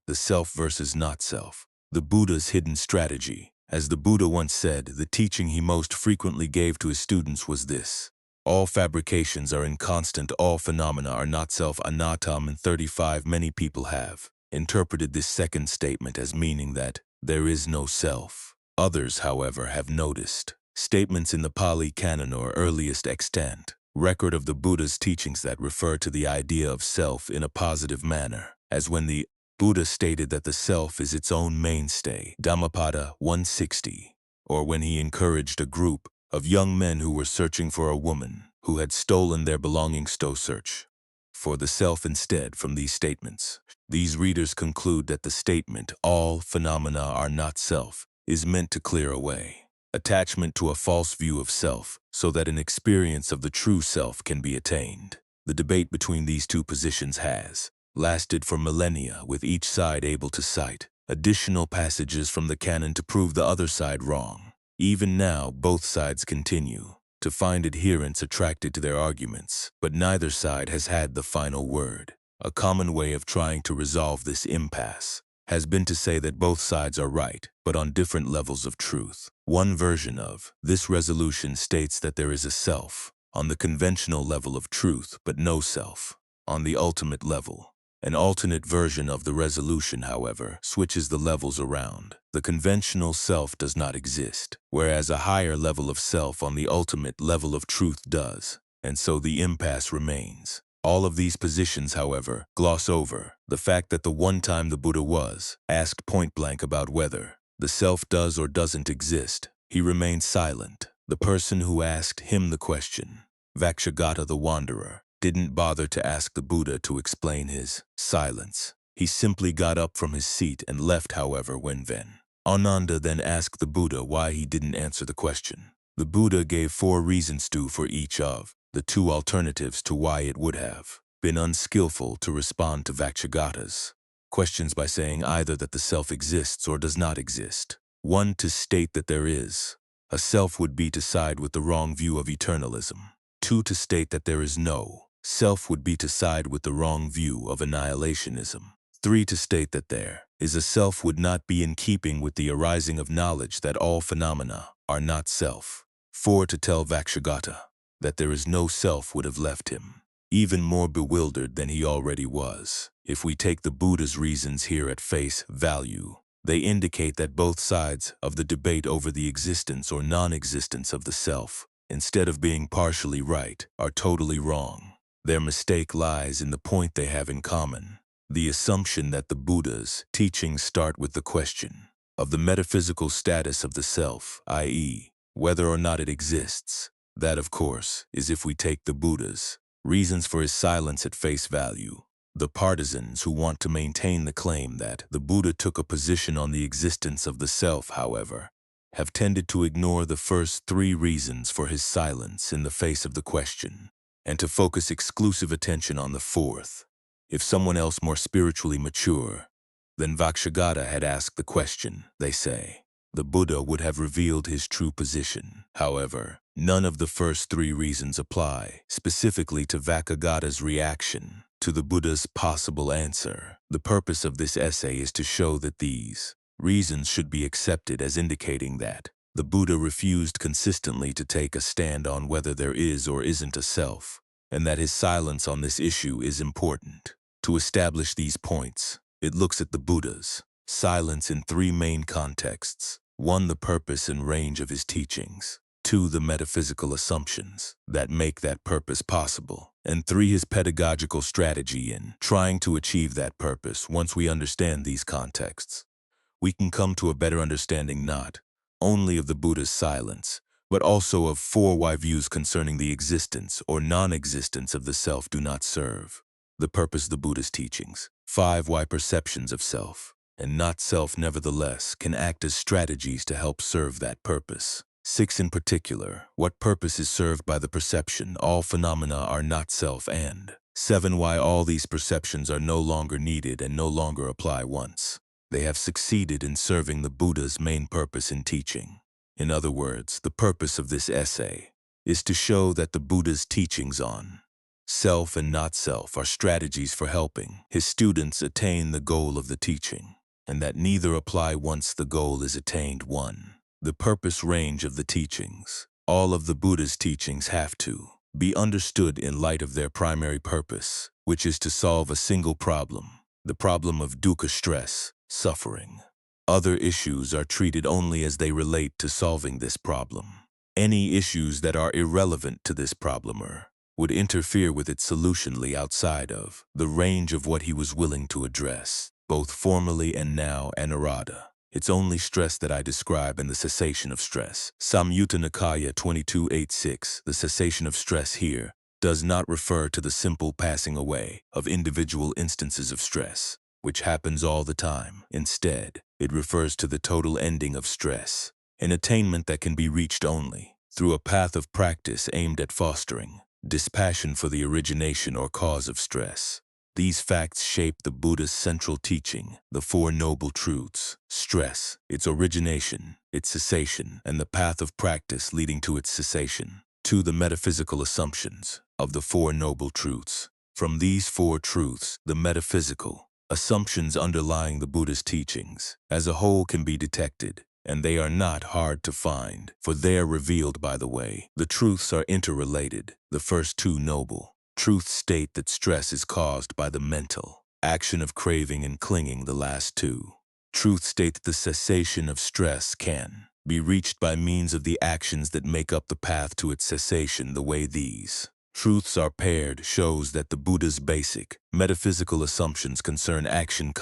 the self versus not self. The Buddha's hidden strategy. As the Buddha once said, the teaching he most frequently gave to his students was this: all fabrications are inconstant, all phenomena are not self. Anatta. And 35. Many people have interpreted this second statement as meaning that there is no self. Others, however, have noticed statements in the Pali Canon or earliest extant record of the Buddha's teachings that refer to the idea of self in a positive manner, as when the Buddha stated that the self is its own mainstay, Dhammapada 160, or when he encouraged a group of young men who were searching for a woman who had stolen their belongings to search for the self instead. From these statements, these readers conclude that the statement, all phenomena are not self, is meant to clear away attachment to a false view of self so that an experience of the true self can be attained. The debate between these two positions has lasted for millennia, with each side able to cite additional passages from the canon to prove the other side wrong. Even now, both sides continue to find adherents attracted to their arguments, but neither side has had the final word. A common way of trying to resolve this impasse has been to say that both sides are right, but on different levels of truth. One version of this resolution states that there is a self on the conventional level of truth, but no self on the ultimate level. An alternate version of the resolution, however, switches the levels around. The conventional self does not exist, whereas a higher level of self on the ultimate level of truth does, and so the impasse remains. All of these positions, however, gloss over the fact that the one time the Buddha was asked point-blank about whether the self does or doesn't exist, he remained silent. The person who asked him the question, Vakshagata the wanderer, didn't bother to ask the Buddha to explain his silence. He simply got up from his seat and left. However, when Ananda then asked the Buddha why he didn't answer the question, the Buddha gave 4 reasons for each of the 2 alternatives to why it would have been unskillful to respond to Vakshagata's questions by saying either that the self exists or does not exist. 1. To state that there is a self would be to side with the wrong view of eternalism. 2. To state that there is no self would be to side with the wrong view of annihilationism. 3. To state that there is a self would not be in keeping with the arising of knowledge that all phenomena are not self. 4. To tell Vakshagata that there is no self would have left him even more bewildered than he already was. If we take the Buddha's reasons here at face value, they indicate that both sides of the debate over the existence or non-existence of the self, instead of being partially right, are totally wrong. Their mistake lies in the point they have in common: the assumption that the Buddha's teachings start with the question of the metaphysical status of the self, i.e., whether or not it exists. That, of course, is if we take the Buddha's reasons for his silence at face value. The partisans who want to maintain the claim that the Buddha took a position on the existence of the self, however, have tended to ignore the first 3 reasons for his silence in the face of the question, and to focus exclusive attention on the 4th. If someone else more spiritually mature than Vakshagata had asked the question, they say, the Buddha would have revealed his true position. However, none of the first 3 reasons apply specifically to Vakshagata's reaction to the Buddha's possible answer. The purpose of this essay is to show that these reasons should be accepted as indicating that the Buddha refused consistently to take a stand on whether there is or isn't a self, and that his silence on this issue is important. To establish these points, it looks at the Buddha's silence in 3 main contexts. 1. The purpose and range of his teachings. 2. The metaphysical assumptions that make that purpose possible. And 3. His pedagogical strategy in trying to achieve that purpose. Once we understand these contexts, we can come to a better understanding not only of the Buddha's silence, but also of 4 why views concerning the existence or non-existence of the self do not serve the purpose of the Buddha's teachings. 5. Why perceptions of self and not self nevertheless can act as strategies to help serve that purpose. 6. In particular, what purpose is served by the perception all phenomena are not self, and 7. Why all these perceptions are no longer needed and no longer apply once they have succeeded in serving the Buddha's main purpose in teaching. In other words, the purpose of this essay is to show that the Buddha's teachings on Self and not self are strategies for helping his students attain the goal of the teaching, and that neither apply once the goal is attained. 1. The purpose range of the teachings. All of the Buddha's teachings have to be understood in light of their primary purpose, which is to solve a single problem, the problem of dukkha, stress, suffering. Other issues are treated only as they relate to solving this problem. Any issues that are irrelevant to this problem would interfere with its solution outside of the range of what he was willing to address, both formally and now Anatta. It's only stress that I describe in the cessation of stress. Samyutta Nikaya 2286. The cessation of stress here does not refer to the simple passing away of individual instances of stress, which happens all the time. Instead, it refers to the total ending of stress, an attainment that can be reached only through a path of practice aimed at fostering dispassion for the origination or cause of stress. These facts shape the Buddha's central teaching, the Four Noble Truths: stress, its origination, its cessation, and the path of practice leading to its cessation. 2. The metaphysical assumptions of the Four Noble Truths. From these four truths, the metaphysical assumptions underlying the Buddha's teachings as a whole can be detected, and they are not hard to find, for they are revealed by the way. The truths are interrelated. The first two noble truths state that stress is caused by the mental action of craving and clinging. The last two truths state that the cessation of stress can be reached by means of the actions that make up the path to its cessation. The way these truths are paired shows that the Buddha's basic metaphysical assumptions concern action,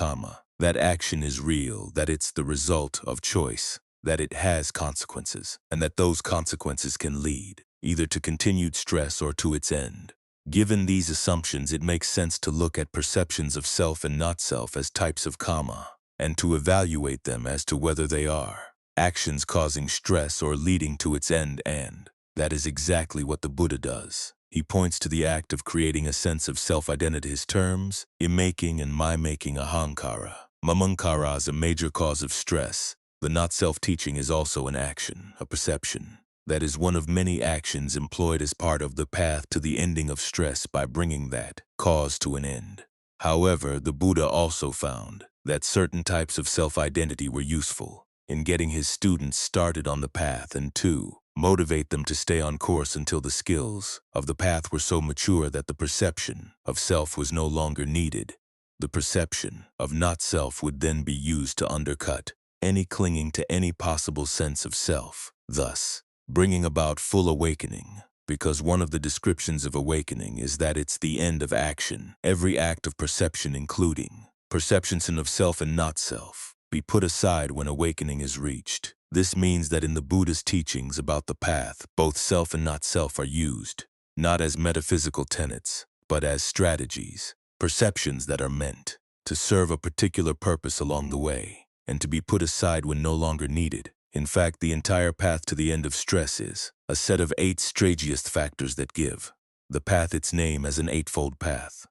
that action is real, that it's the result of choice, that it has consequences, and that those consequences can lead either to continued stress or to its end. Given these assumptions, it makes sense to look at perceptions of self and not self as types of karma, and to evaluate them as to whether they are actions causing stress or leading to its end, and that is exactly what the Buddha does. He points to the act of creating a sense of self-identity. His terms, I-making and my-making, ahankara. Mamankara is a major cause of stress. The not-self teaching is also an action, a perception. That is one of many actions employed as part of the path to the ending of stress by bringing that cause to an end. However, the Buddha also found that certain types of self-identity were useful in getting his students started on the path and to motivate them to stay on course until the skills of the path were so mature that the perception of self was no longer needed. The perception of not-self would then be used to undercut any clinging to any possible sense of self, thus bringing about full awakening, because one of the descriptions of awakening is that it's the end of action. Every act of perception, including perceptions of self and not self, be put aside when awakening is reached. This means that in the Buddha's teachings about the path, both self and not self are used, not as metaphysical tenets, but as strategies, perceptions that are meant to serve a particular purpose along the way, and to be put aside when no longer needed. In fact, the entire path to the end of stress is a set of 8 strategiest factors that give the path its name as an eightfold path.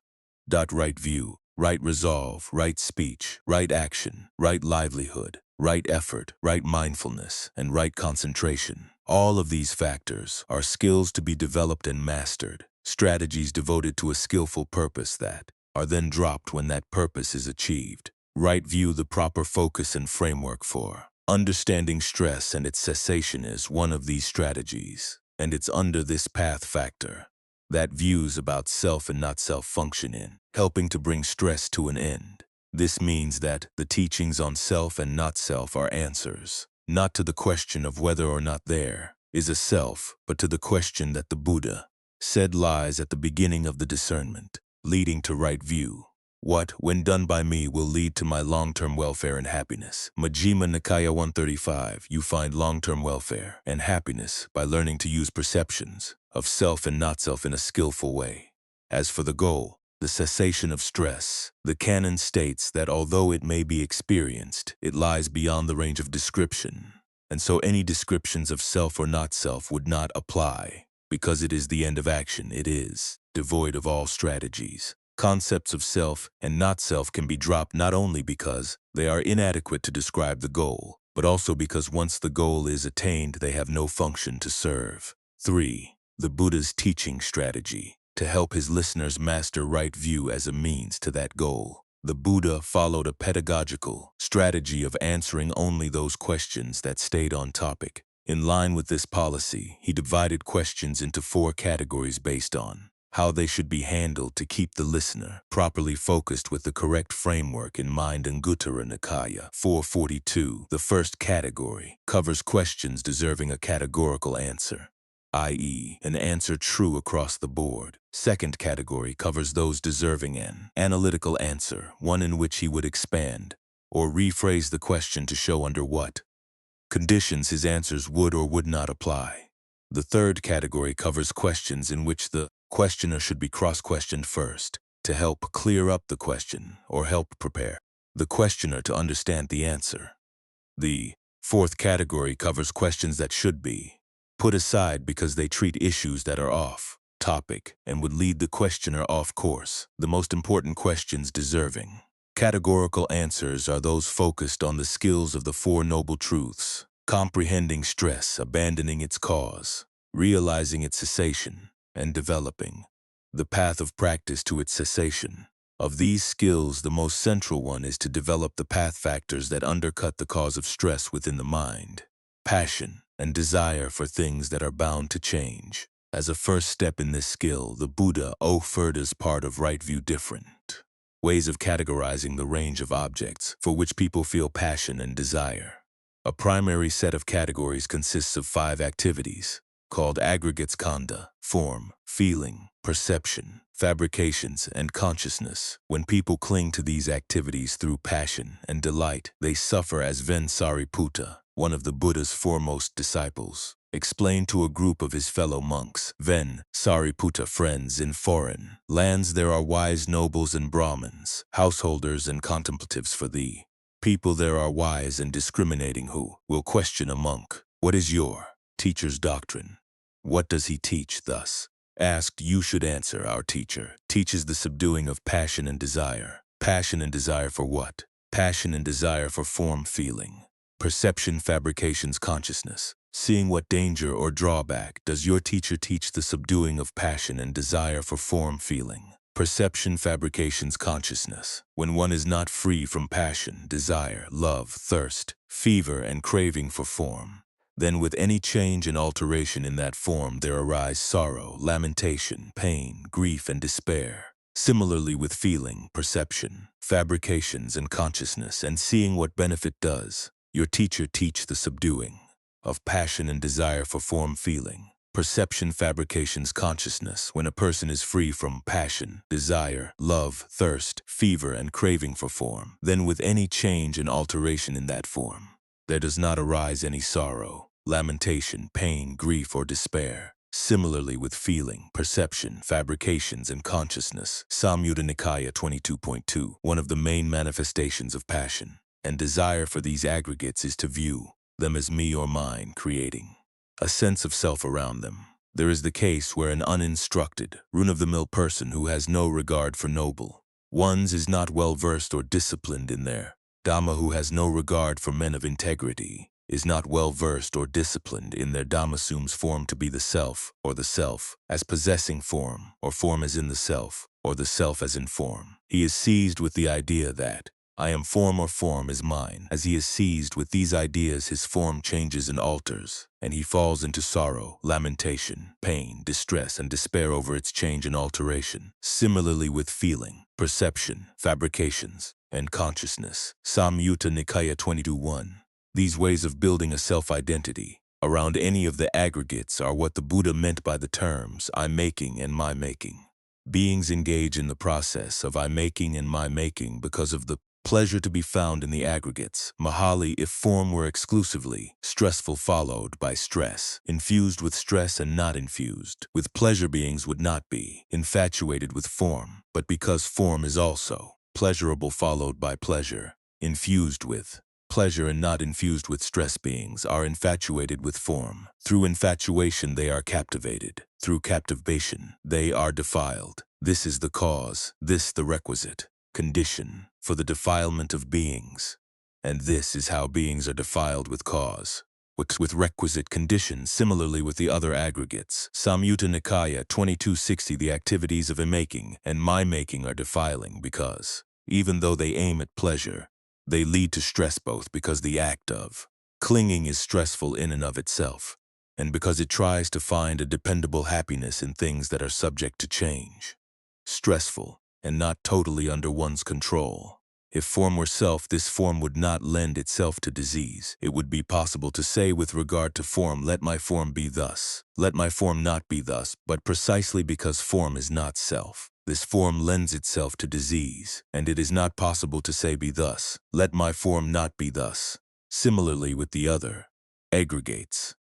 Right view, right resolve, right speech, right action, right livelihood, right effort, right mindfulness, and right concentration. All of these factors are skills to be developed and mastered, strategies devoted to a skillful purpose that are then dropped when that purpose is achieved. Right view, the proper focus and framework for understanding stress and its cessation, is one of these strategies, and it's under this path factor that views about self and not self function in helping to bring stress to an end. This means that the teachings on self and not self are answers, not to the question of whether or not there is a self, but to the question that the Buddha said lies at the beginning of the discernment, leading to right view. What, when done by me, will lead to my long-term welfare and happiness? Majjhima Nikaya 135. You find long-term welfare and happiness by learning to use perceptions of self and not self in a skillful way. As for the goal, the cessation of stress, the canon states that although it may be experienced, it lies beyond the range of description, and so any descriptions of self or not self would not apply. Because it is the end of action, it is devoid of all strategies. Concepts of self and not self can be dropped not only because they are inadequate to describe the goal, but also because once the goal is attained, they have no function to serve. 3. The Buddha's teaching strategy. to help his listeners master right view as a means to that goal. The Buddha followed a pedagogical strategy of answering only those questions that stayed on topic. In line with this policy, he divided questions into 4 categories based on how they should be handled to keep the listener properly focused with the correct framework in mind. Anguttara Nikaya 442. The first category covers questions deserving a categorical answer, i.e., an answer true across the board. Second category covers those deserving an analytical answer, one in which he would expand or rephrase the question to show under what conditions his answers would or would not apply. The third category covers questions in which the questioner should be cross-questioned first to help clear up the question or help prepare the questioner to understand the answer. The fourth category covers questions that should be put aside because they treat issues that are off topic and would lead the questioner off course. The most important questions deserving categorical answers are those focused on the skills of the 4 noble truths: comprehending stress, abandoning its cause, realizing its cessation, and developing the path of practice to its cessation. Of these skills, the most central one is to develop the path factors that undercut the cause of stress within the mind: passion and desire for things that are bound to change. As a first step in this skill, the Buddha offered as part of right view different ways of categorizing the range of objects for which people feel passion and desire. A primary set of categories consists of 5 activities, called aggregates: khandha, form, feeling, perception, fabrications, and consciousness. When people cling to these activities through passion and delight, they suffer, as Ven Sariputta, one of the Buddha's foremost disciples, explained to a group of his fellow monks. Ven Sariputta: friends, in foreign lands there are wise nobles and Brahmins, householders and contemplatives for thee. People there are wise and discriminating who will question a monk, "What is your teacher's doctrine? What does he teach?" Thus asked, you should answer, "Our teacher teaches the subduing of passion and desire." Passion and desire for what? Passion and desire for form, feeling, perception, fabrications, consciousness. Seeing what danger or drawback does your teacher teach the subduing of passion and desire for form, feeling, perception, fabrications, consciousness? When one is not free from passion, desire, love, thirst, fever, and craving for form, then with any change and alteration in that form there arise sorrow, lamentation, pain, grief, and despair. Similarly with feeling, perception, fabrications, and consciousness, and seeing what benefit does your teacher teach the subduing of passion and desire for form, feeling, perception, fabrications, consciousness? When a person is free from passion, desire, love, thirst, fever, and craving for form, then with any change and alteration in that form, there does not arise any sorrow, lamentation, pain, grief, or despair. Similarly with feeling, perception, fabrications, and consciousness. Samyutta Nikaya 22.2. One of the main manifestations of passion and desire for these aggregates is to view them as me or mine, creating a sense of self around them. There is the case where an uninstructed, run-of-the-mill person who has no regard for noble ones is not well-versed or disciplined in their Dhamma, who has no regard for men of integrity, is not well-versed or disciplined in their Dhamma, assumes form to be the self, or the self as possessing form, or form as in the self, or the self as in form. He is seized with the idea that I am form or form is mine. As he is seized with these ideas, his form changes and alters, and he falls into sorrow, lamentation, pain, distress, and despair over its change and alteration. Similarly with feeling, perception, fabrications, and consciousness. Samyutta Nikaya 22.1. These ways of building a self-identity around any of the aggregates are what the Buddha meant by the terms I-making and my-making. Beings engage in the process of I-making and my-making because of the pleasure to be found in the aggregates. Mahali, if form were exclusively stressful followed by stress, infused with stress and not infused with pleasure, beings would not be infatuated with form, but because form is also pleasurable followed by pleasure, infused with pleasure and not infused with stress, beings are infatuated with form. Through infatuation they are captivated. Through captivation they are defiled. This is the cause, this the requisite condition for the defilement of beings. And this is how beings are defiled with cause. with requisite conditions similarly with the other aggregates. Samyutta Nikaya 2260. The activities of making and my-making are defiling because, even though they aim at pleasure, they lead to stress both because the act of clinging is stressful in and of itself, and because it tries to find a dependable happiness in things that are subject to change. Stressful, and not totally under one's control. If form were self, this form would not lend itself to disease. It would be possible to say with regard to form, let my form be thus, let my form not be thus, but precisely because form is not self, this form lends itself to disease, and it is not possible to say be thus, let my form not be thus. Similarly with the other aggregates.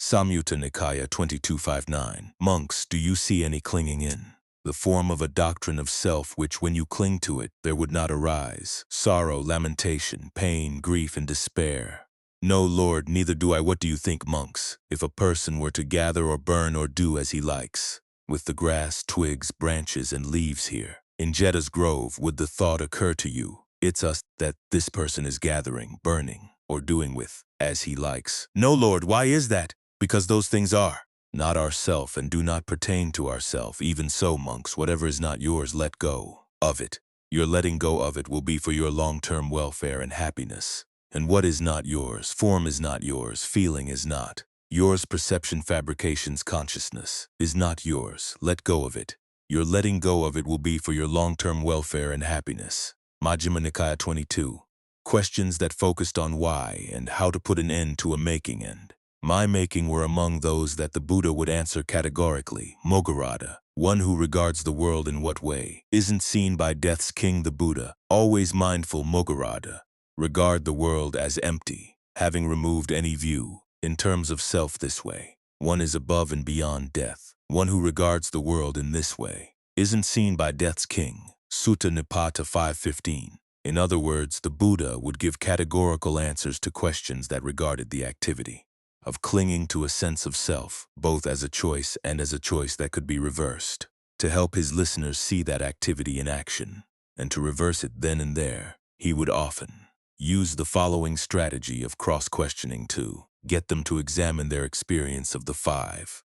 Samyutta Nikaya 2259. Monks, do you see any clinging in the form of a doctrine of self which, when you cling to it, there would not arise sorrow, lamentation, pain, grief, and despair? No, Lord, neither do I. What do you think, monks, if a person were to gather or burn or do as he likes with the grass, twigs, branches, and leaves here in Jeddah's grove, would the thought occur to you, it's us that this person is gathering, burning, or doing with as he likes? No, Lord, why is that? Because those things are not ourself and do not pertain to ourself. Even so, monks, whatever is not yours, let go of it. Your letting go of it will be for your long-term welfare and happiness. And what is not yours? Form is not yours. Feeling is not yours. Perception, fabrications, consciousness is not yours. Let go of it. Your letting go of it will be for your long-term welfare and happiness. Majjhima Nikaya 22. Questions that focused on why and how to put an end to a making and my making were among those that the Buddha would answer categorically. Mogharada, one who regards the world in what way isn't seen by death's king the Buddha, always mindful. Mogharada, regard the world as empty, having removed any view in terms of self this way. One is above and beyond death. One who regards the world in this way isn't seen by death's king. Sutta Nipata 515. In other words, the Buddha would give categorical answers to questions that regarded the activity of clinging to a sense of self, both as a choice and as a choice that could be reversed, to help his listeners see that activity in action, and to reverse it then and there. He would often use the following strategy of cross-questioning to get them to examine their experience of the five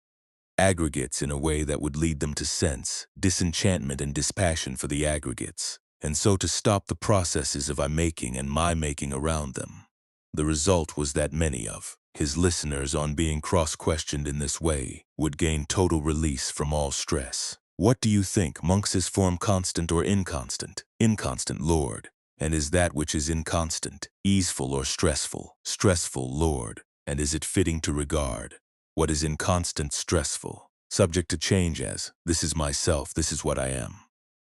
aggregates in a way that would lead them to sense disenchantment and dispassion for the aggregates, and so to stop the processes of I-making and my-making around them. The result was that many of his listeners, on being cross-questioned in this way, would gain total release from all stress. What do you think, monks? Is form constant or inconstant? Inconstant, Lord. And is that which is inconstant easeful or stressful? Stressful, Lord. And is it fitting to regard what is inconstant stressful, subject to change as, this is myself, this is what I am?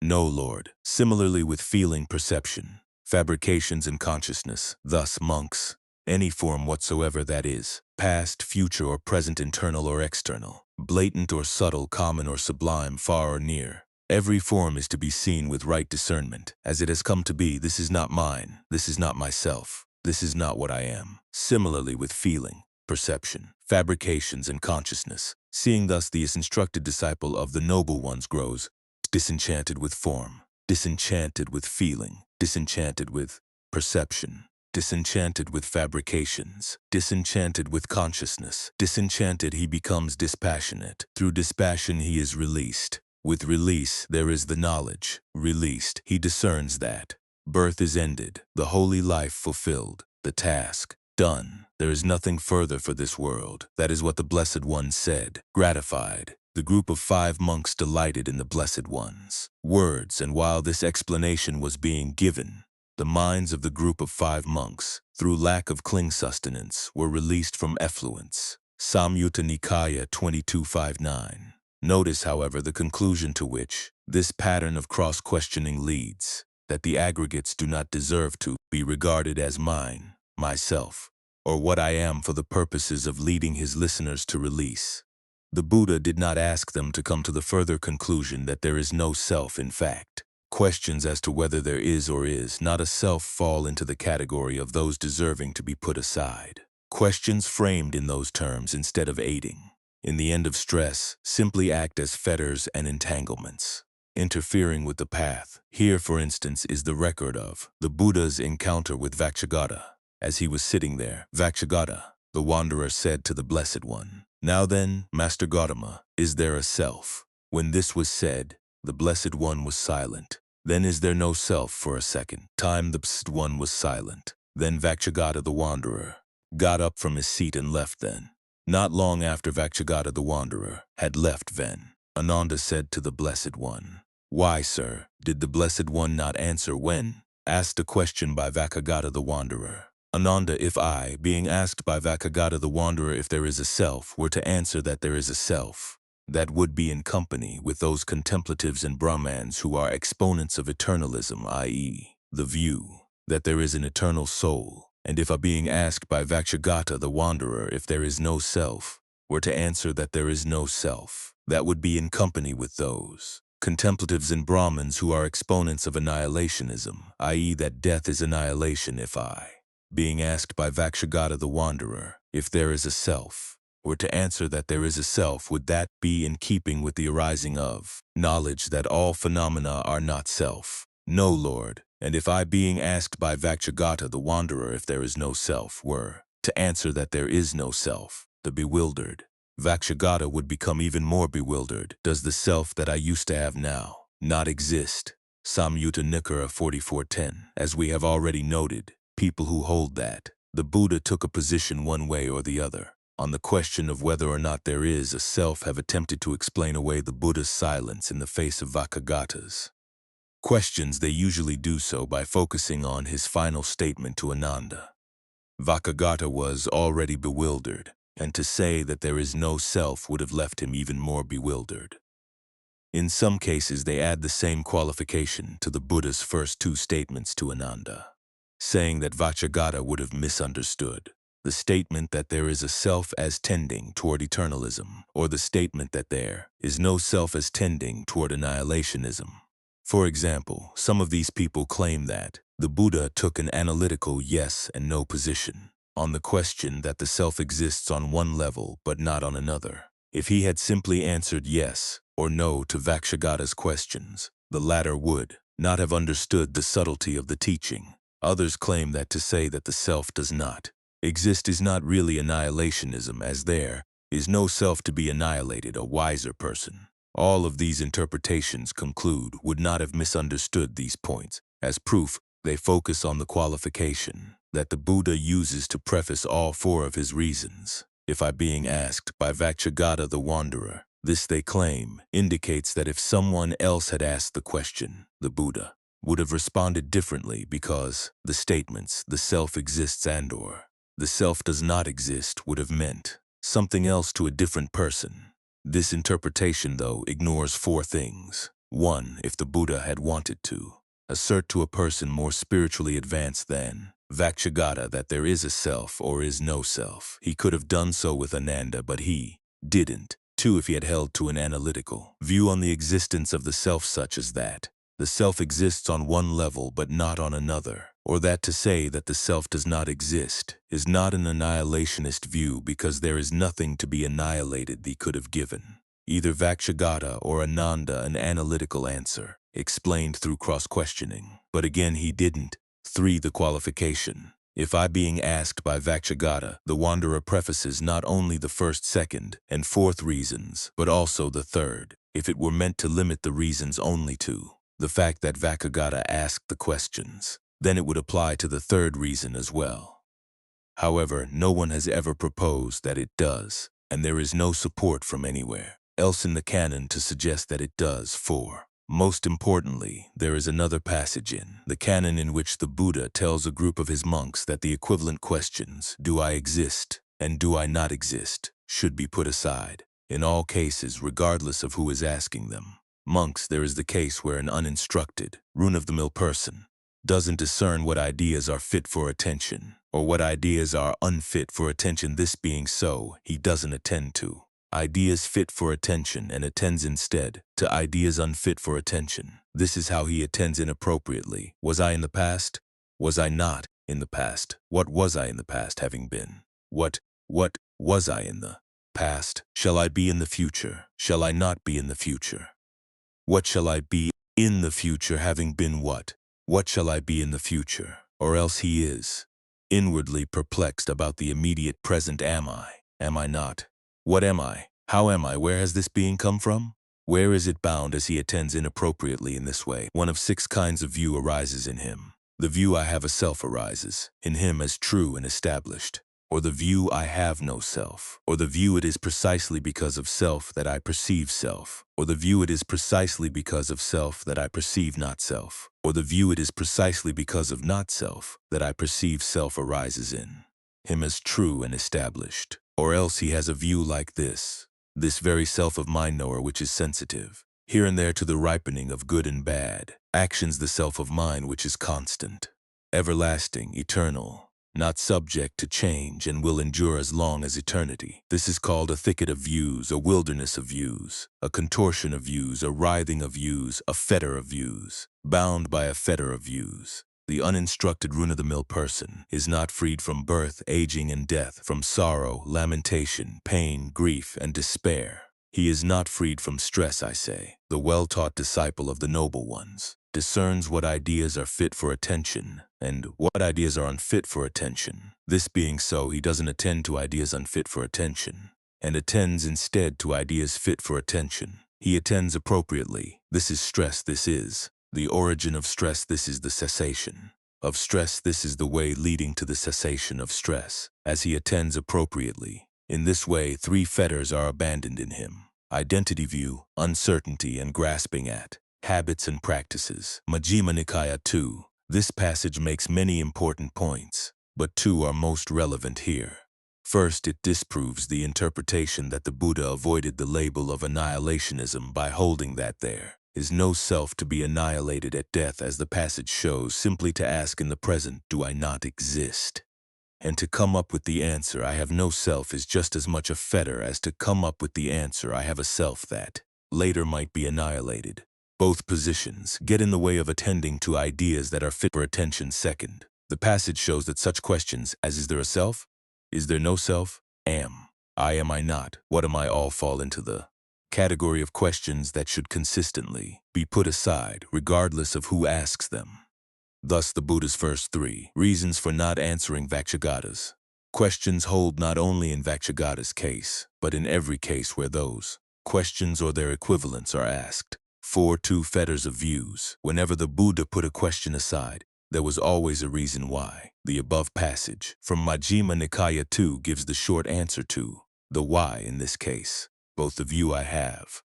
No, Lord. Similarly with feeling, perception, fabrications, and consciousness. Thus, monks, any form whatsoever that is, past, future, or present, internal or external, blatant or subtle, common or sublime, far or near, every form is to be seen with right discernment, as it has come to be. This is not mine, this is not myself, this is not what I am. Similarly with feeling, perception, fabrications, and consciousness, seeing thus the instructed disciple of the noble ones grows disenchanted with form, disenchanted with feeling, disenchanted with perception, disenchanted with fabrications, disenchanted with consciousness. Disenchanted, he becomes dispassionate. Through dispassion, he is released. With release, there is the knowledge. Released, he discerns that birth is ended, the holy life fulfilled, the task done. There is nothing further for this world. That is what the Blessed One said. Gratified, the group of 5 monks delighted in the Blessed One's words, and while this explanation was being given, the minds of the group of 5 monks, through lack of cling sustenance, were released from effluence. Samyutta Nikaya 2259. Notice, however, the conclusion to which this pattern of cross-questioning leads, that the aggregates do not deserve to be regarded as mine, myself, or what I am for the purposes of leading his listeners to release. The Buddha did not ask them to come to the further conclusion that there is no self in fact. Questions as to whether there is or is not a self fall into the category of those deserving to be put aside. Questions framed in those terms, instead of aiding in the end of stress, simply act as fetters and entanglements, interfering with the path. Here, for instance, is the record of the Buddha's encounter with Vakshagata. As he was sitting there, Vakshagata, The wanderer said to the Blessed One, "Now then, Master Gautama, is there a self?" When this was said, the Blessed One was silent. "Then is there no self?" For a second time the Blessed One was silent. Then Vakshagata the wanderer got up from his seat and left then. Not long after Vakshagata the wanderer had left then, Ananda said to the Blessed One, "Why, sir, did the Blessed One not answer when asked a question by Vakshagata the wanderer?" Ananda, if I, being asked by Vakshagata the wanderer if there is a self, were to answer that there is a self, that would be in company with those contemplatives and Brahmans who are exponents of eternalism, i.e., the view that there is an eternal soul. And if I, being asked by Vakshagata the wanderer if there is no self, were to answer that there is no self, that would be in company with those contemplatives and Brahmins who are exponents of annihilationism, i.e., that death is annihilation. If I, being asked by Vakshagata the wanderer if there is a self, were to answer that there is a self, would that be in keeping with the arising of knowledge that all phenomena are not self? No, Lord. And if I, being asked by Vakshagata the wanderer if there is no self, were to answer that there is no self, the bewildered Vakshagata would become even more bewildered. Does the self that I used to have now not exist? Samyutta Nikaya 44:10. As we have already noted, people who hold that the Buddha took a position one way or the other on the question of whether or not there is a self have attempted to explain away the Buddha's silence in the face of Vakshagata's questions. They usually do so by focusing on his final statement to Ananda. Vakshagata was already bewildered, and to say that there is no self would have left him even more bewildered. In some cases, they add the same qualification to the Buddha's first two statements to Ananda, saying that Vakshagata would have misunderstood the statement that there is a self as tending toward eternalism, or the statement that there is no self as tending toward annihilationism. For example, some of these people claim that the Buddha took an analytical yes and no position on the question that the self exists on one level but not on another. If he had simply answered yes or no to Vakshagata's questions, the latter would not have understood the subtlety of the teaching. Others claim that to say that the self does not exist is not really annihilationism, as there is no self to be annihilated. A wiser person, all of these interpretations conclude, would not have misunderstood these points. As proof, they focus on the qualification that the Buddha uses to preface all four of his reasons. If I, being asked by Vakshagata the wanderer, this, they claim, indicates that if someone else had asked the question, the Buddha would have responded differently, because the statements "the self exists" and/or "the self does not exist" would have meant something else to a different person. This interpretation, though, ignores four things. 1. If the Buddha had wanted to assert to a person more spiritually advanced than Vakshagata that there is a self or is no self, he could have done so with Ananda, but he didn't. 2. If he had held to an analytical view on the existence of the self, such as that the self exists on one level but not on another, or that to say that the self does not exist is not an annihilationist view because there is nothing to be annihilated, he could have given either Vakshagata or Ananda an analytical answer, explained through cross-questioning. But again, he didn't. 3. The qualification. If I, being asked by Vakshagata, the wanderer prefaces not only the first, second, and fourth reasons, but also the third. If it were meant to limit the reasons only to the fact that Vakshagata asked the questions, then it would apply to the third reason as well. However, no one has ever proposed that it does, and there is no support from anywhere else in the canon to suggest that it does. 4. Most importantly, there is another passage in the canon in which the Buddha tells a group of his monks that the equivalent questions, "Do I exist?" and "Do I not exist?" should be put aside in all cases, regardless of who is asking them. Monks, there is the case where an uninstructed, run-of-the-mill person doesn't discern what ideas are fit for attention or what ideas are unfit for attention. This being so, he doesn't attend to ideas fit for attention and attends instead to ideas unfit for attention. This is how he attends inappropriately. Was I in the past? Was I not in the past? What was I in the past, having been? What was I in the past? Shall I be in the future? Shall I not be in the future? What shall I be in the future, having been what? What shall I be in the future? Or else he is inwardly perplexed about the immediate present. Am I? Am I not? What am I? How am I? Where has this being come from? Where is it bound as he attends inappropriately in this way? One of 6 kinds of view arises in him. The view I have a self arises in him as true and established, or the view I have no self, or the view it is precisely because of self that I perceive self, or the view it is precisely because of self that I perceive not self, or the view it is precisely because of not self that I perceive self arises in him as true and established. Or else he has a view like this very self of mind knower which is sensitive, here and there to the ripening of good and bad, actions the self of mind which is constant, everlasting, eternal, not subject to change and will endure as long as eternity. This is called a thicket of views, a wilderness of views, a contortion of views, a writhing of views, a fetter of views, bound by a fetter of views. The uninstructed run-of-the-mill person is not freed from birth, aging, and death, from sorrow, lamentation, pain, grief, and despair. He is not freed from stress, I say. The well-taught disciple of the noble ones discerns what ideas are fit for attention and what ideas are unfit for attention. This being so, he doesn't attend to ideas unfit for attention and attends instead to ideas fit for attention. He attends appropriately. This is stress, this is the origin of stress, this is the cessation of stress, this is the way leading to the cessation of stress, as he attends appropriately. In this way, 3 fetters are abandoned in him: identity view, uncertainty, and grasping at habits and practices. Majjhima Nikaya 2. This passage makes many important points, but 2 are most relevant here. First, it disproves the interpretation that the Buddha avoided the label of annihilationism by holding that there is no self to be annihilated at death, as the passage shows. Simply to ask in the present, do I not exist? And to come up with the answer, I have no self, is just as much a fetter as to come up with the answer, I have a self that later might be annihilated. Both positions get in the way of attending to ideas that are fit for attention. Second, the passage shows that such questions as is there a self? Is there no self? Am I not? What am I? All fall into the category of questions that should consistently be put aside, regardless of who asks them. Thus, the Buddha's first 3 reasons for not answering Vakshagata's questions hold not only in Vakshagata's case, but in every case where those questions or their equivalents are asked. 4. 2 fetters of views. Whenever the Buddha put a question aside, there was always a reason why. The above passage from Majjhima Nikaya 2 gives the short answer to the why in this case. Both the view I have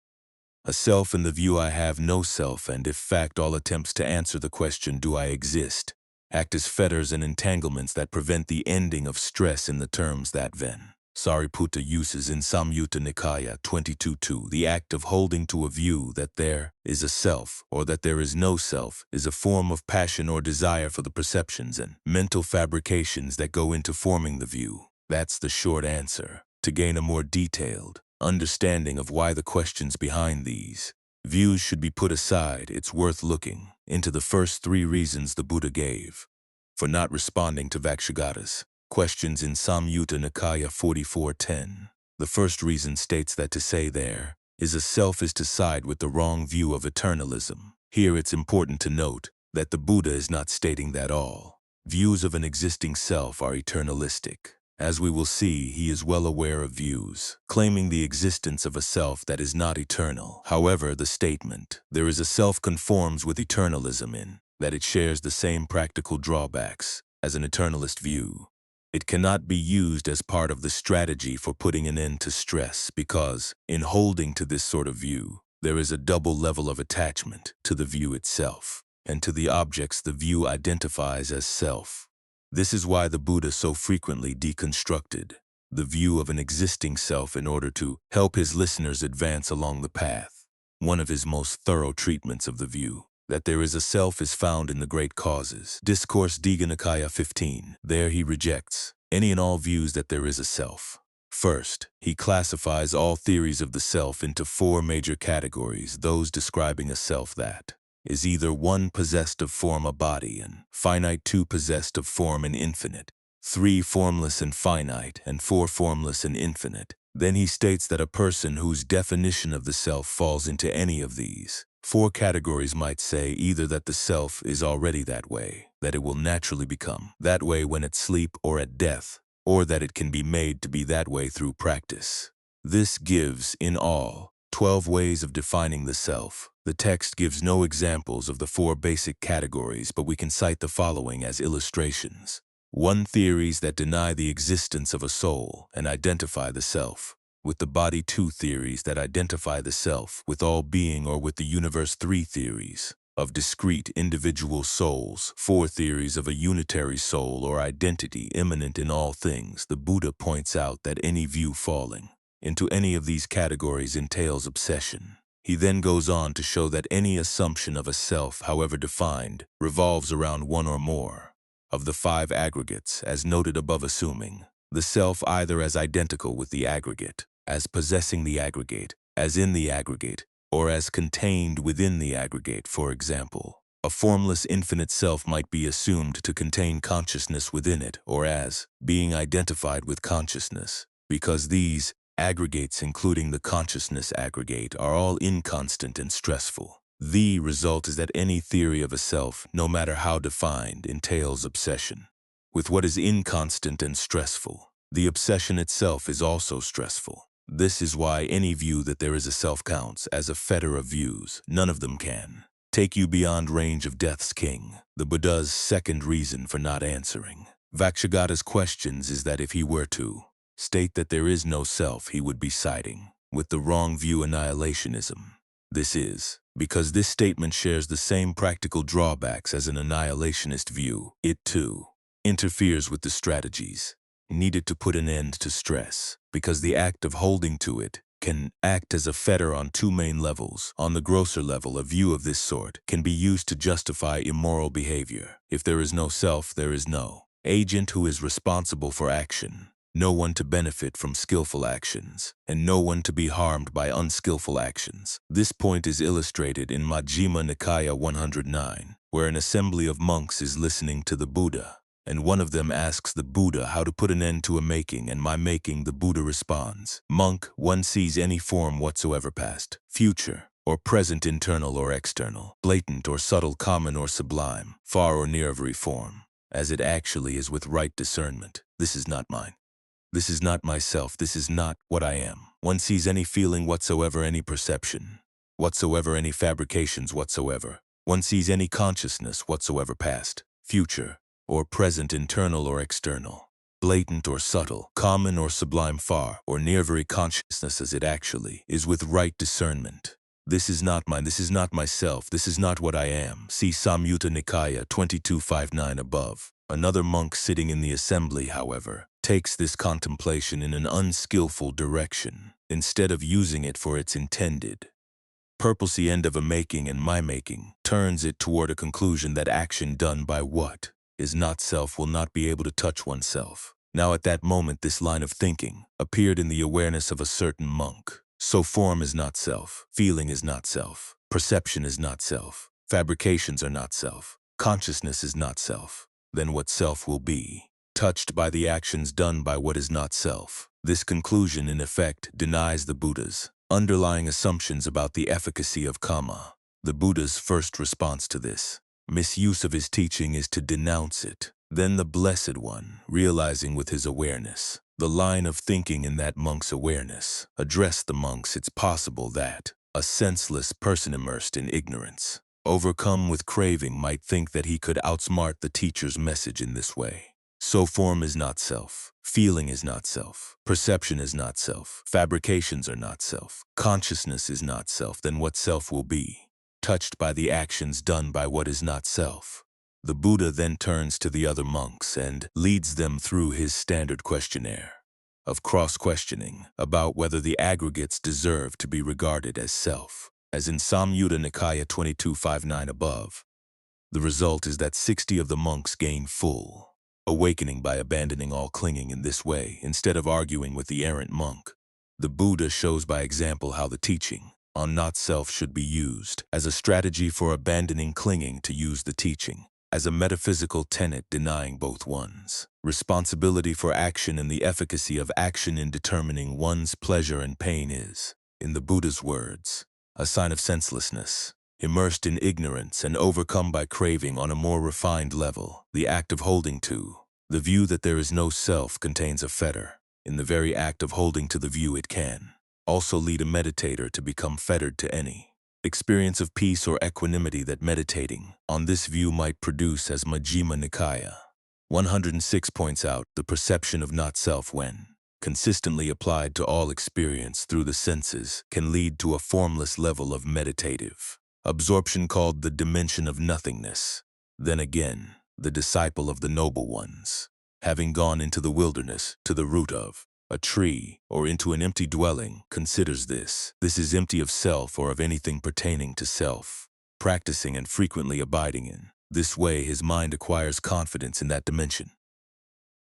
a self and the view I have no self, and in fact all attempts to answer the question, do I exist, act as fetters and entanglements that prevent the ending of stress in the terms that Ven Sariputta uses in Samyutta Nikaya 22.2. The act of holding to a view that there is a self or that there is no self is a form of passion or desire for the perceptions and mental fabrications that go into forming the view. That's the short answer. To gain a more detailed understanding of why the questions behind these views should be put aside, it's worth looking into the first 3 reasons the Buddha gave for not responding to Vakshagata's questions in Samyutta Nikaya 44.10. The first reason states that to say there is a self is to side with the wrong view of eternalism. Here it's important to note that the Buddha is not stating that all views of an existing self are eternalistic. As we will see, he is well aware of views claiming the existence of a self that is not eternal. However, the statement, there is a self, conforms with eternalism in that it shares the same practical drawbacks as an eternalist view. It cannot be used as part of the strategy for putting an end to stress because, in holding to this sort of view, there is a double level of attachment to the view itself and to the objects the view identifies as self. This is why the Buddha so frequently deconstructed the view of an existing self in order to help his listeners advance along the path. One of his most thorough treatments of the view that there is a self is found in the Great Causes, Discourse Digha Nikaya 15. There he rejects any and all views that there is a self. First, he classifies all theories of the self into 4 major categories, those describing a self that is either 1 possessed of form, a body, and finite, 2 possessed of form and infinite, 3 formless and finite, and 4 formless and infinite. Then he states that a person whose definition of the self falls into any of these 4 categories might say either that the self is already that way, that it will naturally become that way when at sleep or at death, or that it can be made to be that way through practice. This gives, in all, 12 ways of defining the self. The text gives no examples of the 4 basic categories, but we can cite the following as illustrations. 1. Theories that deny the existence of a soul and identify the self with the body. 2. Theories that identify the self with all being or with the universe. 3. Theories of discrete individual souls. 4. Theories of a unitary soul or identity immanent in all things. The Buddha points out that any view falling into any of these categories entails obsession. He then goes on to show that any assumption of a self, however defined, revolves around one or more of the 5 aggregates, as noted above, assuming the self either as identical with the aggregate, as possessing the aggregate, as in the aggregate, or as contained within the aggregate. For example, a formless infinite self might be assumed to contain consciousness within it, or as being identified with consciousness, because these aggregates, including the consciousness aggregate, are all inconstant and stressful. The result is that any theory of a self, no matter how defined, entails obsession with what is inconstant and stressful. The obsession itself is also stressful. This is why any view that there is a self counts as a fetter of views. None of them can take you beyond range of death's king. The Buddha's second reason for not answering Vakshagata's questions is that if he were to state that there is no self, he would be siding with the wrong view, annihilationism. This is because this statement shares the same practical drawbacks as an annihilationist view. It, too, interferes with the strategies needed to put an end to stress, because the act of holding to it can act as a fetter on 2 main levels. On the grosser level, a view of this sort can be used to justify immoral behavior. If there is no self, there is no agent who is responsible for action, no one to benefit from skillful actions, and no one to be harmed by unskillful actions. This point is illustrated in Majjhima Nikaya 109, where an assembly of monks is listening to the Buddha, and one of them asks the Buddha how to put an end to a making, and my making. The Buddha responds, "Monk, one sees any form whatsoever, past, future, or present, internal or external, blatant or subtle, common or sublime, far or near every form, as it actually is with right discernment. This is not mine. This is not myself. This is not what I am. One sees any feeling whatsoever, any perception whatsoever, any fabrications whatsoever. One sees any consciousness whatsoever, past, future, or present, internal or external, blatant or subtle, common or sublime, far or near very consciousness as it actually is with right discernment. This is not mine. This is not myself. This is not what I am." See Samyutta Nikaya 2259 above. Another monk sitting in the assembly, however, takes this contemplation in an unskillful direction, instead of using it for its intended purpose, the end of a making and my making, turns it toward a conclusion that action done by what is not self will not be able to touch oneself. Now at that moment this line of thinking appeared in the awareness of a certain monk. So form is not self, feeling is not self, perception is not self, fabrications are not self, consciousness is not self. Then what self will be? Touched by the actions done by what is not self. This conclusion, in effect, denies the Buddha's underlying assumptions about the efficacy of karma. The Buddha's first response to this misuse of his teaching is to denounce it. Then the Blessed One, realizing with his awareness the line of thinking in that monk's awareness, addressed the monks. It's possible that a senseless person immersed in ignorance, overcome with craving, might think that he could outsmart the teacher's message in this way. So form is not self, feeling is not self, perception is not self, fabrications are not self, consciousness is not self. Then what self will be? Touched by the actions done by what is not self. The Buddha then turns to the other monks and leads them through his standard questionnaire of cross-questioning about whether the aggregates deserve to be regarded as self, as in Samyutta Nikaya 2259 above. The result is that 60 of the monks gain full awakening by abandoning all clinging in this way, instead of arguing with the errant monk. The Buddha shows by example how the teaching on not-self should be used as a strategy for abandoning clinging, to use the teaching as a metaphysical tenet denying both one's responsibility for action and the efficacy of action in determining one's pleasure and pain is, in the Buddha's words, a sign of senselessness. immersed in ignorance and overcome by craving on a more refined level. The act of holding to the view that there is no self contains a fetter. In the very act of holding to the view, it can also lead a meditator to become fettered to any experience of peace or equanimity that meditating on this view might produce, as Majjhima Nikaya 106 points out. The perception of not-self, when consistently applied to all experience through the senses, can lead to a formless level of meditative absorption called the dimension of nothingness. Then again, the disciple of the noble ones, having gone into the wilderness, to the root of a tree, or into an empty dwelling, considers this is empty of self or of anything pertaining to self. Practicing and frequently abiding in this way, his mind acquires confidence in that dimension.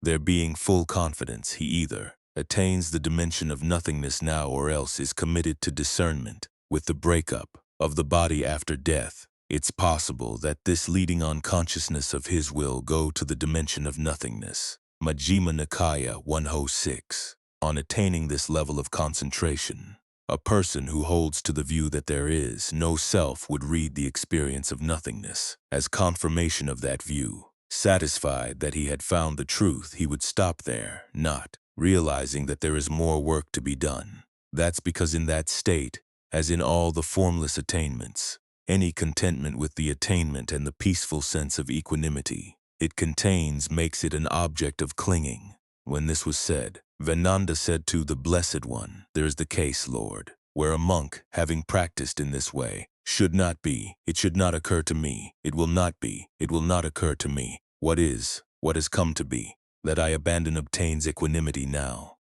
There being full confidence, he either attains the dimension of nothingness now or else is committed to discernment. With the breakup of the body after death, it's possible that this leading on consciousness of his will go to the dimension of nothingness. Majjhima Nikaya 106. On attaining this level of concentration, a person who holds to the view that there is no self would read the experience of nothingness as confirmation of that view. Satisfied that he had found the truth, he would stop there, not realizing that there is more work to be done. That's because in that state, as in all the formless attainments, any contentment with the attainment and the peaceful sense of equanimity it contains makes it an object of clinging. When this was said, Vinanda said to the Blessed One, "There is the case, Lord, where a monk, having practiced in this way, should not be, it should not occur to me, it will not be, it will not occur to me, what has come to be, that I abandon obtains equanimity now."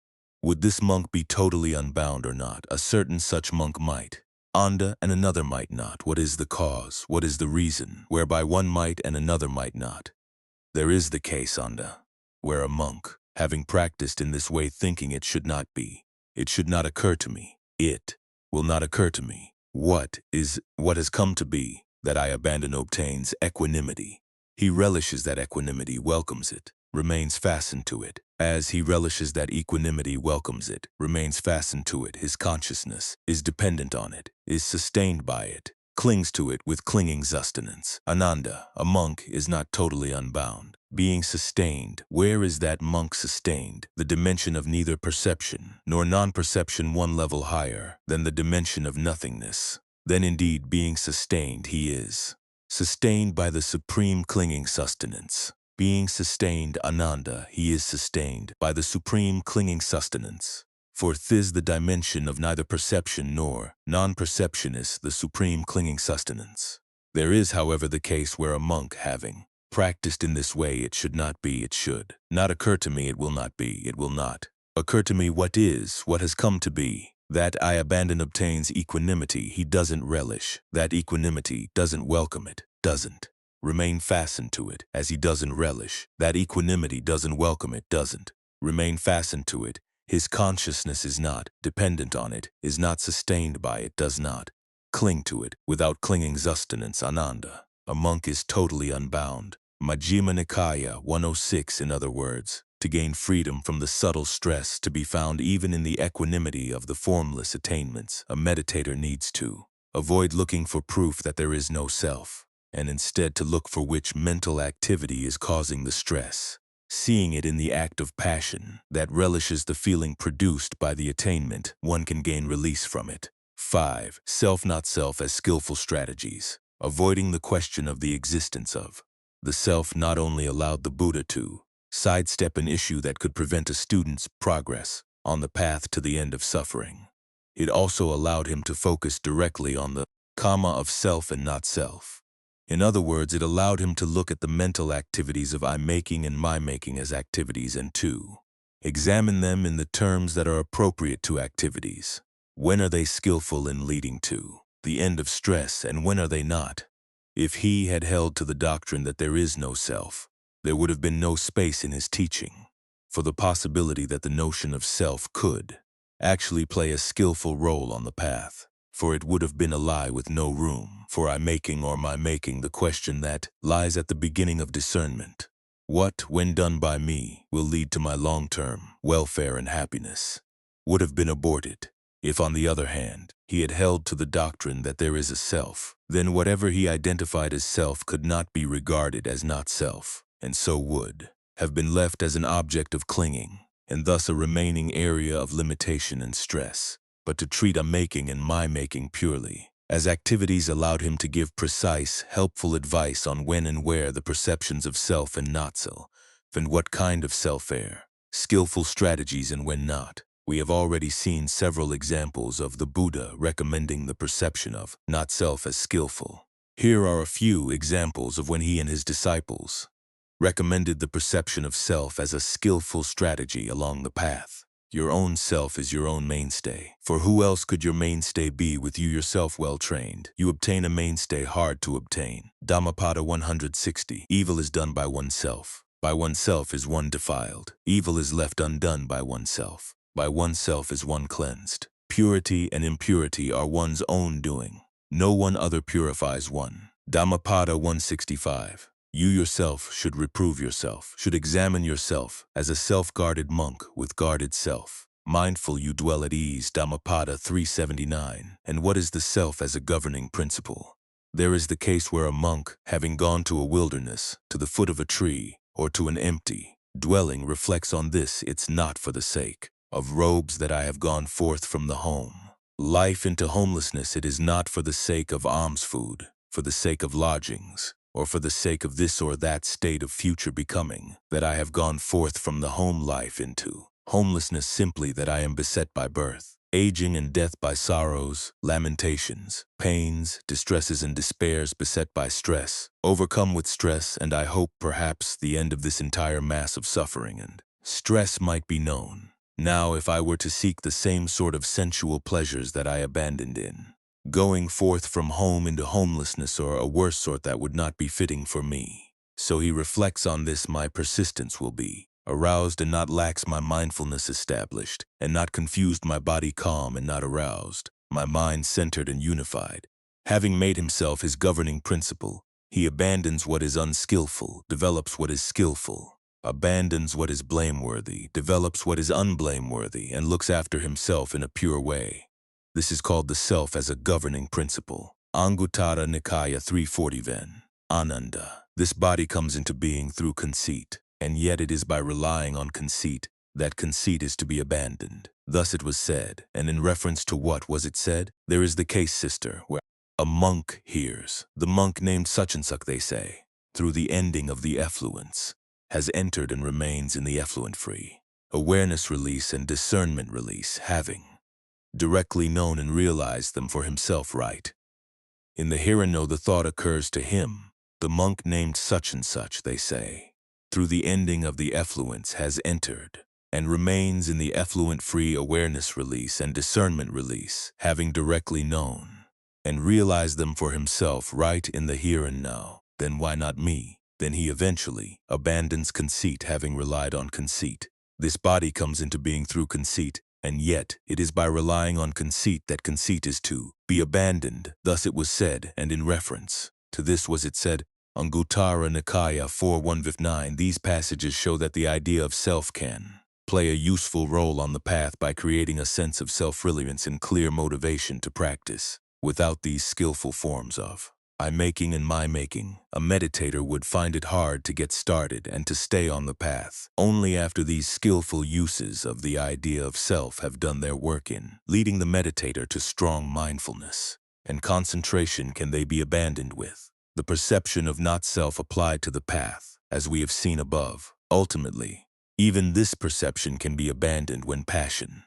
Would this monk be totally unbound or not? A certain such monk might, and another might not. What is the cause? What is the reason, whereby one might and another might not? There is the case, where a monk, having practiced in this way, thinking it should not be, it should not occur to me, it will not occur to me. What has come to be, that I abandon obtains equanimity. He relishes that equanimity, welcomes it, remains fastened to it. As he relishes that equanimity, welcomes it, remains fastened to it, his consciousness is dependent on it, is sustained by it, clings to it with clinging sustenance. Ananda, a monk, is not totally unbound, being sustained. Where is that monk sustained? The dimension of neither perception nor non-perception, one level higher than the dimension of nothingness. Then indeed, being sustained, he is sustained by the supreme clinging sustenance. Being sustained, Ananda, he is sustained by the supreme clinging sustenance. For 'tis the dimension of neither perception nor non-perception is the supreme clinging sustenance. There is, however, the case where a monk, having practiced in this way, it should not be, it should not occur to me, it will not be, it will not occur to me, what has come to be, that I abandon obtains equanimity. He doesn't relish that equanimity, doesn't welcome it, doesn't remain fastened to it, as he doesn't relish that equanimity, doesn't welcome it, doesn't remain fastened to it. His consciousness is not dependent on it, is not sustained by it, does not cling to it without clinging sustenance. Ananda, a monk is totally unbound. Majjhima Nikaya 106. In other words, to gain freedom from the subtle stress to be found even in the equanimity of the formless attainments, a meditator needs to avoid looking for proof that there is no self, and instead to look for which mental activity is causing the stress. Seeing it in the act of passion that relishes the feeling produced by the attainment, one can gain release from it. 5. Self not self as skillful strategies. Avoiding the question of the existence of the self not only allowed the Buddha to sidestep an issue that could prevent a student's progress on the path to the end of suffering, it also allowed him to focus directly on the karma of self and not self. In other words, it allowed him to look at the mental activities of I-making and my-making as activities and to examine them in the terms that are appropriate to activities. When are they skillful in leading to the end of stress, and when are they not? If he had held to the doctrine that there is no self, there would have been no space in his teaching for the possibility that the notion of self could actually play a skillful role on the path. For it would have been a lie with no room for I-making or my-making, the question that lies at the beginning of discernment. What, when done by me, will lead to my long-term welfare and happiness, would have been aborted if, on the other hand, he had held to the doctrine that there is a self then whatever he identified as self could not be regarded as not self, and so would have been left as an object of clinging, and thus a remaining area of limitation and stress. But to treat a making and my making purely as activities allowed him to give precise, helpful advice on when and where the perceptions of self and not self, and what kind of self are, skillful strategies and when not. We have already seen several examples of the Buddha recommending the perception of not self as skillful. Here are a few examples of when he and his disciples recommended the perception of self as a skillful strategy along the path. Your own self is your own mainstay. For who else could your mainstay be with you yourself well trained? You obtain a mainstay hard to obtain. Dhammapada 160. Evil is done by oneself. By oneself is one defiled. Evil is left undone by oneself. By oneself is one cleansed. Purity and impurity are one's own doing. No one other purifies one. Dhammapada 165. You yourself should reprove yourself, should examine yourself as a self-guarded monk with guarded self. Mindful you dwell at ease. Dhammapada 379. And what is the self as a governing principle? There is the case where a monk, having gone to a wilderness, to the foot of a tree, or to an empty dwelling, reflects on this: it's not for the sake of robes that I have gone forth from the home life into homelessness. It is not for the sake of alms food, for the sake of lodgings, or for the sake of this or that state of future becoming, that I have gone forth from the home life into homelessness, simply that I am beset by birth, aging and death, by sorrows, lamentations, pains, distresses and despairs, beset by stress, overcome with stress, and I hope perhaps the end of this entire mass of suffering and stress might be known. Now, if I were to seek the same sort of sensual pleasures that I abandoned in going forth from home into homelessness, or a worse sort, that would not be fitting for me. So he reflects on this: my persistence will be aroused and not lax, my mindfulness established and not confused, my body calm and not aroused, my mind centered and unified. Having made himself his governing principle, he abandons what is unskillful, develops what is skillful, abandons what is blameworthy, develops what is unblameworthy, and looks after himself in a pure way. This is called the self as a governing principle. Anguttara Nikaya 340 Ven. Ananda. This body comes into being through conceit, and yet it is by relying on conceit that conceit is to be abandoned. Thus it was said, and in reference to what was it said? There is the case, sister, where a monk hears. The monk named such and such, they say, through the ending of the effluence, has entered and remains in the effluent free. Awareness release and discernment release, having directly known and realized them for himself right. In the here and now the thought occurs to him. The monk named such and such, they say, through the ending of the effluence has entered and remains in the effluent free. Awareness release and discernment release, having directly known and realized them for himself right in the here and now. Then why not me? Then he eventually abandons conceit, having relied on conceit. This body comes into being through conceit, and yet it is by relying on conceit that conceit is to be abandoned. Thus it was said, and in reference to this was it said, Anguttara Nikaya 4:1-9. These passages show that the idea of self can play a useful role on the path by creating a sense of self-reliance and clear motivation to practice. Without these skillful forms of I-making and my-making, a meditator would find it hard to get started and to stay on the path. Only after these skillful uses of the idea of self have done their work in leading the meditator to strong mindfulness and concentration can they be abandoned with the perception of not-self applied to the path, as we have seen above. Ultimately, even this perception can be abandoned when passion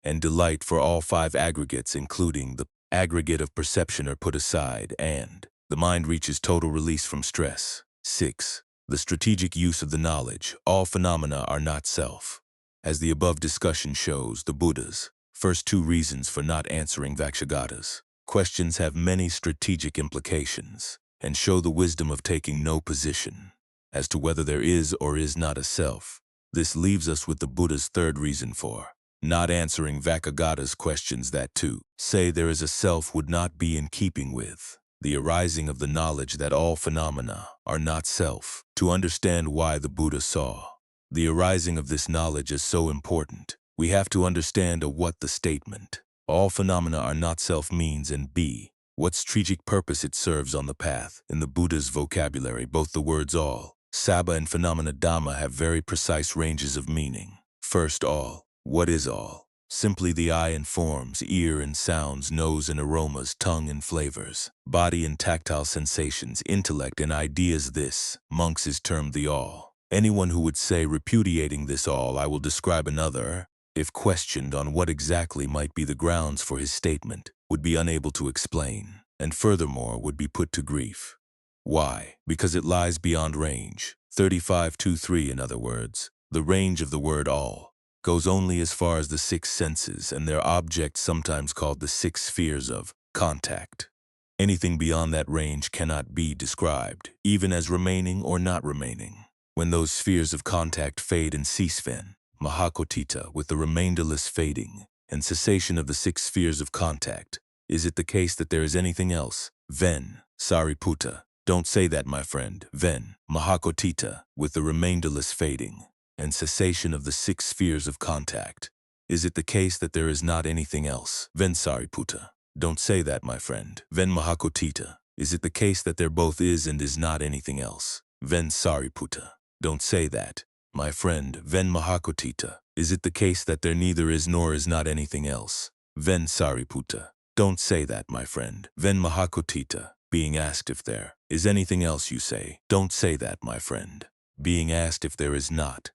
and delight for all five aggregates, including the aggregate of perception, are put aside and the mind reaches total release from stress. 6. The strategic use of the knowledge. All phenomena are not self. As the above discussion shows, the Buddha's first two reasons for not answering Vakshagata's questions have many strategic implications and show the wisdom of taking no position as to whether there is or is not a self. This leaves us with the Buddha's third reason for not answering Vakshagata's questions, that to say there is a self would not be in keeping with the arising of the knowledge that all phenomena are not self. To understand why the Buddha saw the arising of this knowledge as so important, we have to understand what the statement, all phenomena are not self, means, and b. what strategic purpose it serves on the path. In the Buddha's vocabulary, both the words all, sabba, and phenomena dhamma have very precise ranges of meaning. First, all. What is all? Simply the eye and forms, ear and sounds, nose and aromas, tongue and flavors, body and tactile sensations, intellect and ideas. This, monks, is termed the all. Anyone who would say, repudiating this all, I will describe another, if questioned on what exactly might be the grounds for his statement, would be unable to explain, and furthermore would be put to grief. Why? Because it lies beyond range. 35-3, in other words, the range of the word all goes only as far as the six senses and their objects, sometimes called the six spheres of contact. Anything beyond that range cannot be described, even as remaining or not remaining. When those spheres of contact fade and cease, then, mahakotita, with the remainderless fading and cessation of the six spheres of contact, is it the case that there is anything else? Ven, Sariputta, don't say that, my friend. Ven, mahakotita, with the remainderless fading and cessation of the six spheres of contact, is it the case that there is not anything else? Ven, Sariputta, don't say that, my friend. Ven, mahakotita, is it the case that there both is and is not anything else? Ven, Sariputta, don't say that, my friend. Ven, mahakotita, is it the case that there neither is nor is not anything else? Ven, Sariputta, don't say that, my friend. Ven, mahakotita, being asked if there is anything else, you say, don't say that, my friend. Being asked if there is not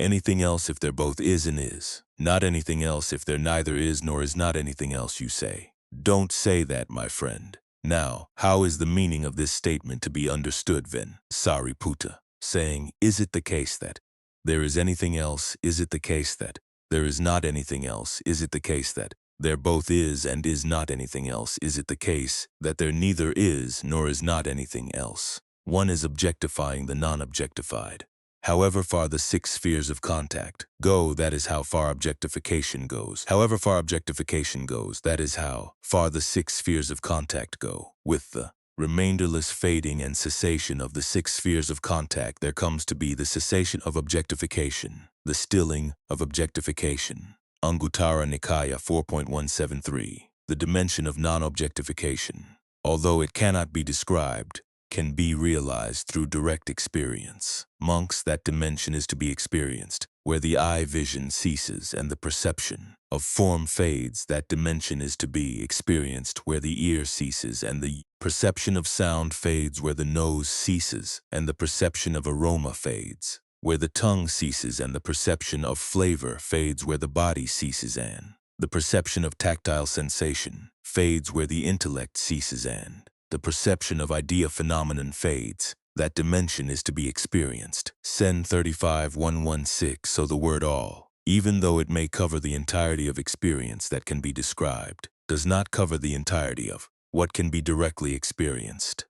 anything else, if there both is and is not anything else, if there neither is nor is not anything else, you say, don't say that, my friend. Now, how is the meaning of this statement to be understood, Ven, Sariputta? Saying, is it the case that there is anything else? Is it the case that there is not anything else? Is it the case that there both is and is not anything else? Is it the case that there neither is nor is not anything else? One is objectifying the non-objectified. However far the six spheres of contact go, that is how far objectification goes. However far objectification goes, that is how far the six spheres of contact go. With the remainderless fading and cessation of the six spheres of contact, there comes to be the cessation of objectification, the stilling of objectification. Anguttara Nikaya 4.173, the dimension of non-objectification, although it cannot be described, can be realized through direct experience. Monks, that dimension is to be experienced, where the eye vision ceases and the perception of form fades. That dimension is to be experienced where the ear ceases and the perception of sound fades, where the nose ceases and the perception of aroma fades, where the tongue ceases and the perception of flavor fades, where the body ceases and the perception of tactile sensation fades, where the intellect ceases and the perception of idea phenomenon fades. That dimension is to be experienced. Sen 35-116. So the word all, even though it may cover the entirety of experience that can be described, does not cover the entirety of what can be directly experienced.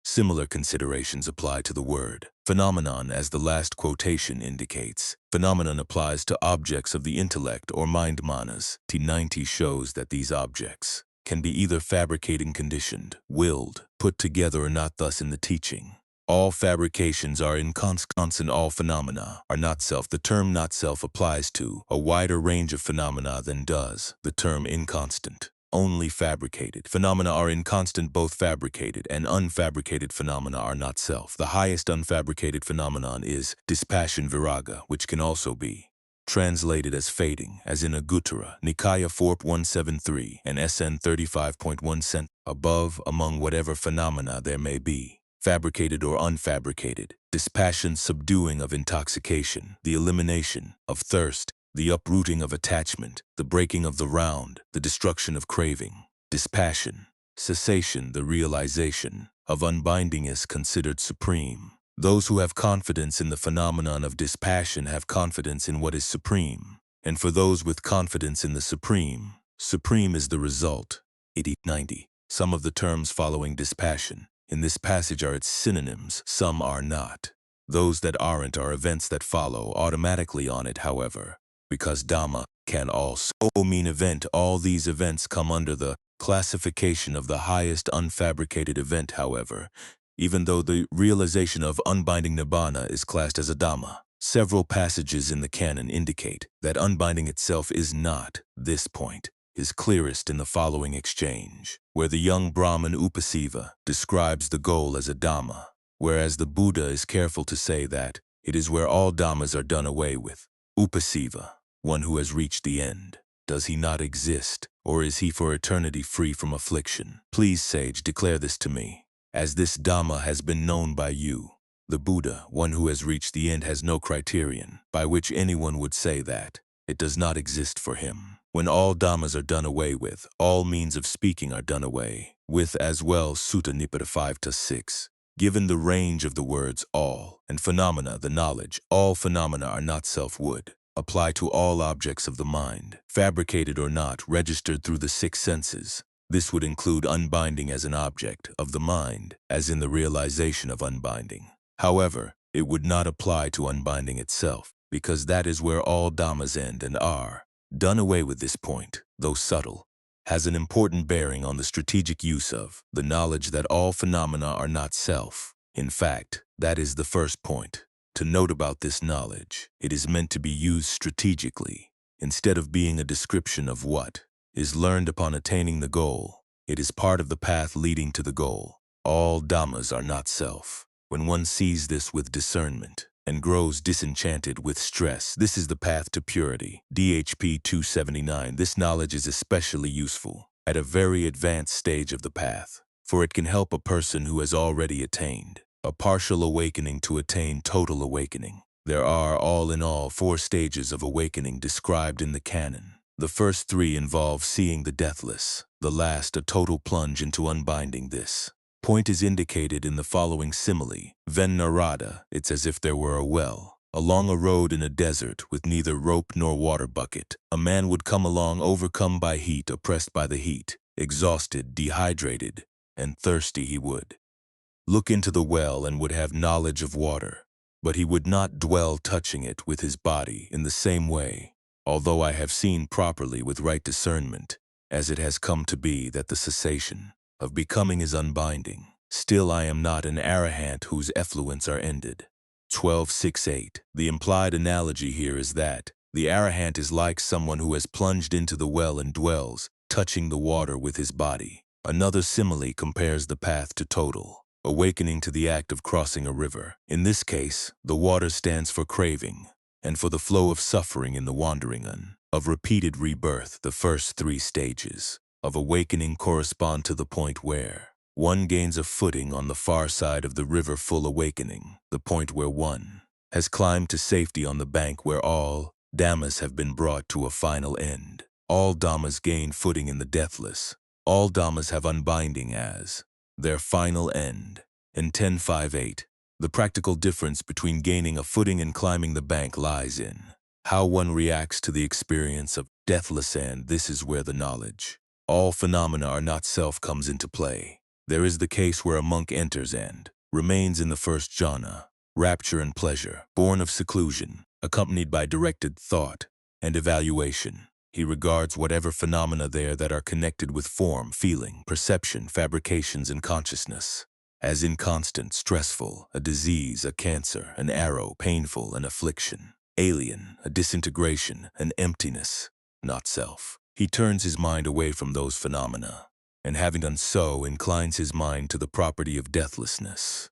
Similar considerations apply to the word phenomenon, as the last quotation indicates. Phenomenon applies to objects of the intellect or mind. Manas T90 shows that these objects can be either fabricating, conditioned, willed, put together, or not. Thus in the teaching, all fabrications are inconstant, all phenomena are not self. The term not self applies to a wider range of phenomena than does the term inconstant. Only fabricated phenomena are inconstant. Both fabricated and unfabricated phenomena are not self. The highest unfabricated phenomenon is dispassion viraga, which can also be translated as fading, as in Anguttara Nikaya 4.173 and SN 35.1. Above, among whatever phenomena there may be, fabricated or unfabricated, dispassion, subduing of intoxication, the elimination of thirst, the uprooting of attachment, the breaking of the round, the destruction of craving, dispassion, cessation, the realization of unbinding is considered supreme. Those who have confidence in the phenomenon of dispassion have confidence in what is supreme. And for those with confidence in the supreme, supreme is the result. 80-90. Some of the terms following dispassion in this passage are its synonyms, some are not. Those that aren't are events that follow automatically on it, however, because Dhamma can also mean event. All these events come under the classification of the highest unfabricated event, however, even though the realization of unbinding nibbana is classed as a Dhamma. Several passages in the canon indicate that unbinding itself is not this point. is clearest in the following exchange, where the young Brahmin Upasiva describes the goal as a Dhamma, whereas the Buddha is careful to say that it is where all Dhammas are done away with. Upasiva, one who has reached the end. Does he not exist, or is he for eternity free from affliction? Please, sage, declare this to me, as this Dhamma has been known by you. The Buddha, one who has reached the end, has no criterion by which anyone would say that it does not exist for him. When all Dhammas are done away with, all means of speaking are done away with as well. Sutta Nipata 5-6. Given the range of the words all and phenomena, the knowledge, all phenomena are not self would apply to all objects of the mind, fabricated or not, registered through the six senses. This would include unbinding as an object of the mind, as in the realization of unbinding. However, it would not apply to unbinding itself, because that is where all Dhammas end and are done away with. This point, though subtle, has an important bearing on the strategic use of the knowledge that all phenomena are not self. In fact, that is the first point to note about this knowledge. It is meant to be used strategically, instead of being a description of what is learned upon attaining the goal. It is part of the path leading to the goal. All Dhammas are not self. When one sees this with discernment and grows disenchanted with stress, this is the path to purity. DHP 279. This knowledge is especially useful at a very advanced stage of the path, for it can help a person who has already attained a partial awakening to attain total awakening. There are, all in all, 4 stages of awakening described in the canon. The first 3 involve seeing the deathless, the last a total plunge into unbinding. This point is indicated in the following simile. Ven Narada, it's as if there were a well along a road in a desert with neither rope nor water bucket. A man would come along overcome by heat, oppressed by the heat, exhausted, dehydrated, and thirsty. He would look into the well and would have knowledge of water, but he would not dwell touching it with his body. In the same way, although I have seen properly with right discernment, as it has come to be, that the cessation of becoming is unbinding, still I am not an arahant whose effluents are ended. 12.6.8. The implied analogy here is that the arahant is like someone who has plunged into the well and dwells, touching the water with his body. Another simile compares the path to total awakening to the act of crossing a river. In this case, the water stands for craving, and for the flow of suffering in the wandering of repeated rebirth. The first 3 stages of awakening correspond to the point where one gains a footing on the far side of the river. Full awakening, the point where one has climbed to safety on the bank, where all Dhammas have been brought to a final end. All Dhammas gain footing in the deathless. All Dhammas have unbinding as their final end. In 10.5.8, the practical difference between gaining a footing and climbing the bank lies in how one reacts to the experience of deathless end. This is where the knowledge all phenomena are not self comes into play. There is the case where a monk enters and remains in the first jhana, rapture and pleasure, born of seclusion, accompanied by directed thought and evaluation. He regards whatever phenomena there that are connected with form, feeling, perception, fabrications, and consciousness as inconstant, stressful, a disease, a cancer, an arrow, painful, an affliction, alien, a disintegration, an emptiness, not self. He turns his mind away from those phenomena, and having done so, inclines his mind to the property of deathlessness.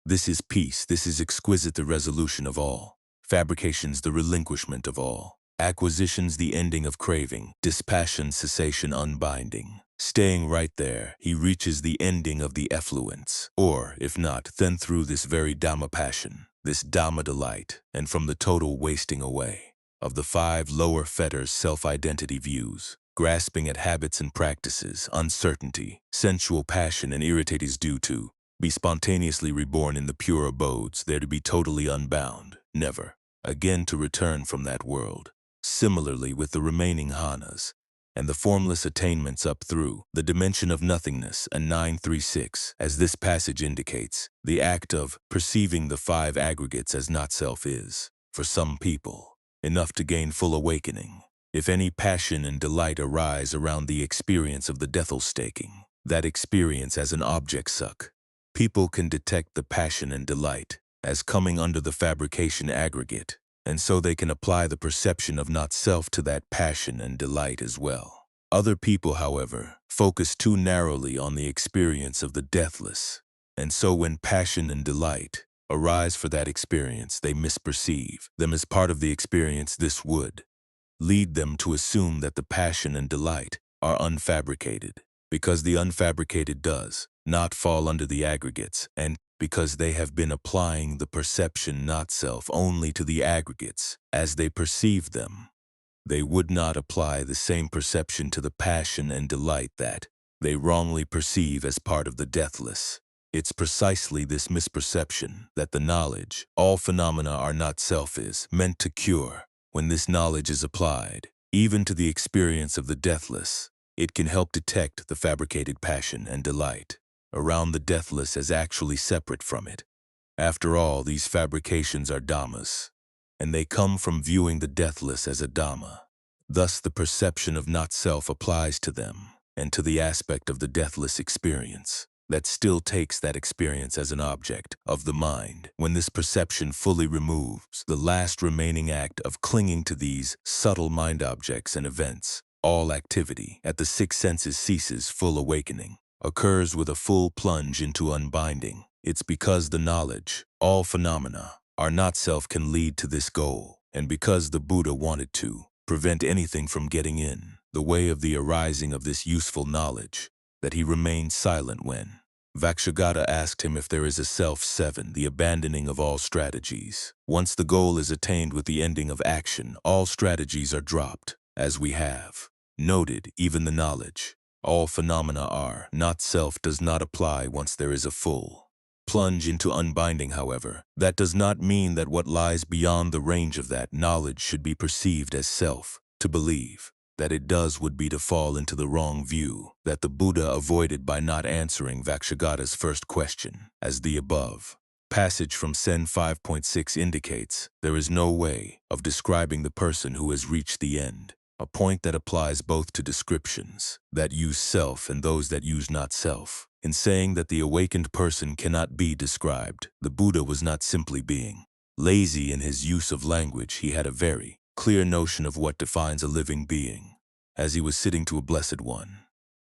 This is peace, this is exquisite, the resolution of all fabrications, the relinquishment of all acquisitions, the ending of craving, dispassion, cessation, unbinding. Staying right there, he reaches the ending of the effluence, or, if not, then through this very Dhamma passion, this Dhamma delight, and from the total wasting away of the 5 lower fetters, self-identity views, grasping at habits and practices, uncertainty, sensual passion, and irritate due to be spontaneously reborn in the pure abodes, there to be totally unbound, never again to return from that world. Similarly with the remaining jhanas and the formless attainments up through the dimension of nothingness. And 9.3.6, as this passage indicates, the act of perceiving the 5 aggregates as not self is, for some people, enough to gain full awakening. If any passion and delight arise around the experience of the deathless-taking, that experience as an object suck, people can detect the passion and delight as coming under the fabrication aggregate, and so they can apply the perception of not self to that passion and delight as well. Other people, however, focus too narrowly on the experience of the deathless, and so when passion and delight arise for that experience, they misperceive them as part of the experience. This would lead them to assume that the passion and delight are unfabricated, because the unfabricated does not fall under the aggregates, and because they have been applying the perception not self only to the aggregates as they perceive them. They would not apply the same perception to the passion and delight that they wrongly perceive as part of the deathless. It's precisely this misperception that the knowledge, all phenomena are not self, is meant to cure. When this knowledge is applied, even to the experience of the deathless, it can help detect the fabricated passion and delight around the deathless as actually separate from it. After all, these fabrications are dhammas, and they come from viewing the deathless as a dhamma. Thus, the perception of not-self applies to them and to the aspect of the deathless experience that still takes that experience as an object of the mind. When this perception fully removes the last remaining act of clinging to these subtle mind objects and events, all activity at the six senses ceases. Full awakening occurs with a full plunge into unbinding. It's because the knowledge, all phenomena are not self, can lead to this goal, and because the Buddha wanted to prevent anything from getting in the way of the arising of this useful knowledge, that he remained silent when Vakshagata asked him if there is a self. 7. The abandoning of all strategies. Once the goal is attained with the ending of action, all strategies are dropped. As we have noted, even the knowledge, all phenomena are not self, does not apply once there is a full plunge into unbinding. However, that does not mean that what lies beyond the range of that knowledge should be perceived as self. To believe that it does would be to fall into the wrong view that the Buddha avoided by not answering Vakshagata's first question. As the above passage from Sen 5.6 indicates, there is no way of describing the person who has reached the end, a point that applies both to descriptions that use self and those that use not self. In saying that the awakened person cannot be described, the Buddha was not simply being lazy in his use of language. He had a very clear notion of what defines a living being. As he was sitting to a blessed one,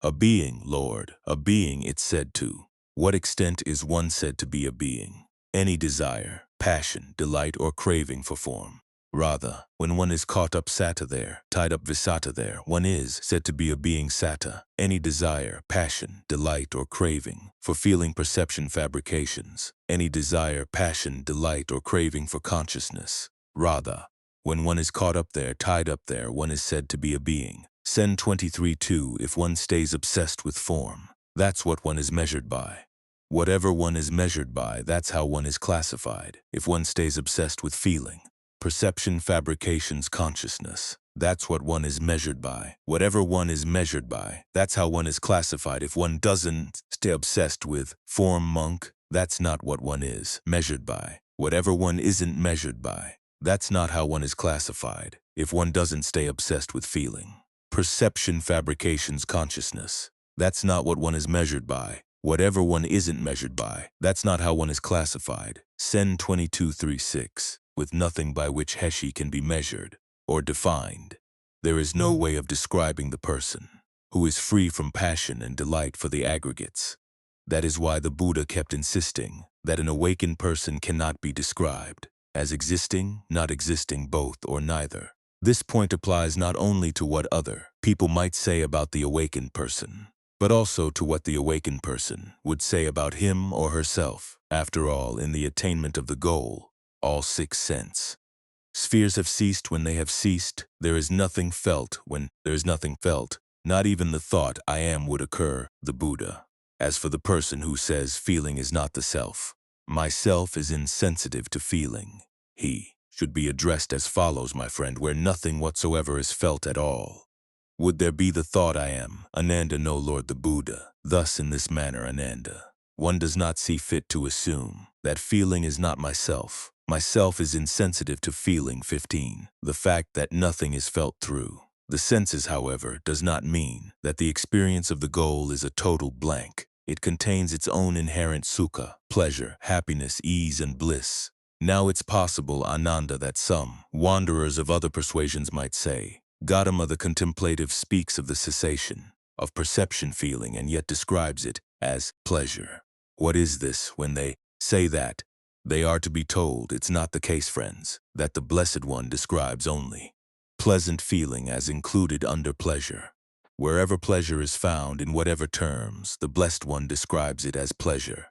"A being, Lord, a being," it said. To what extent is one said to be a being? Any desire, passion, delight, or craving for form. Rather, when one is caught up satta there, tied up visata there, one is said to be a being satta. Any desire, passion, delight, or craving for feeling, perception, fabrications. Any desire, passion, delight, or craving for consciousness. Rather, when one is caught up there, tied up there, one is said to be a being. Sen 23:2. If one stays obsessed with form, that's what one is measured by. Whatever one is measured by, that's how one is classified. If one stays obsessed with feeling, perception, fabrications, consciousness, that's what one is measured by. Whatever one is measured by, that's how one is classified. If one doesn't stay obsessed with form, monk, that's not what one is measured by. Whatever one isn't measured by, that's not how one is classified. If one doesn't stay obsessed with feeling, perception, fabrications, consciousness, that's not what one is measured by. Whatever one isn't measured by, that's not how one is classified. Sen 22:3-6. With nothing by which Heshi can be measured or defined, there is no way of describing the person who is free from passion and delight for the aggregates. That is why the Buddha kept insisting that an awakened person cannot be described as existing, not existing, both, or neither. This point applies not only to what other people might say about the awakened person, but also to what the awakened person would say about him or herself. After all, in the attainment of the goal, all six sense spheres have ceased. When they have ceased, there is nothing felt. When there is nothing felt, not even the thought "I am" would occur. The Buddha. As for the person who says feeling is not the self, myself is insensitive to feeling, he should be addressed as follows: my friend, where nothing whatsoever is felt at all, would there be the thought "I am"? Ananda, no, Lord. The Buddha. Thus, in this manner, Ananda, one does not see fit to assume that feeling is not myself. Myself is insensitive to feeling. 15. The fact that nothing is felt through the senses, however, does not mean that the experience of the goal is a total blank. It contains its own inherent sukha, pleasure, happiness, ease, and bliss. Now it's possible, Ananda, that some wanderers of other persuasions might say, Gautama the contemplative speaks of the cessation of perception feeling and yet describes it as pleasure. What is this when they say that? They are to be told it's not the case, friends, that the Blessed One describes only pleasant feeling as included under pleasure. Wherever pleasure is found in whatever terms, the Blessed One describes it as pleasure.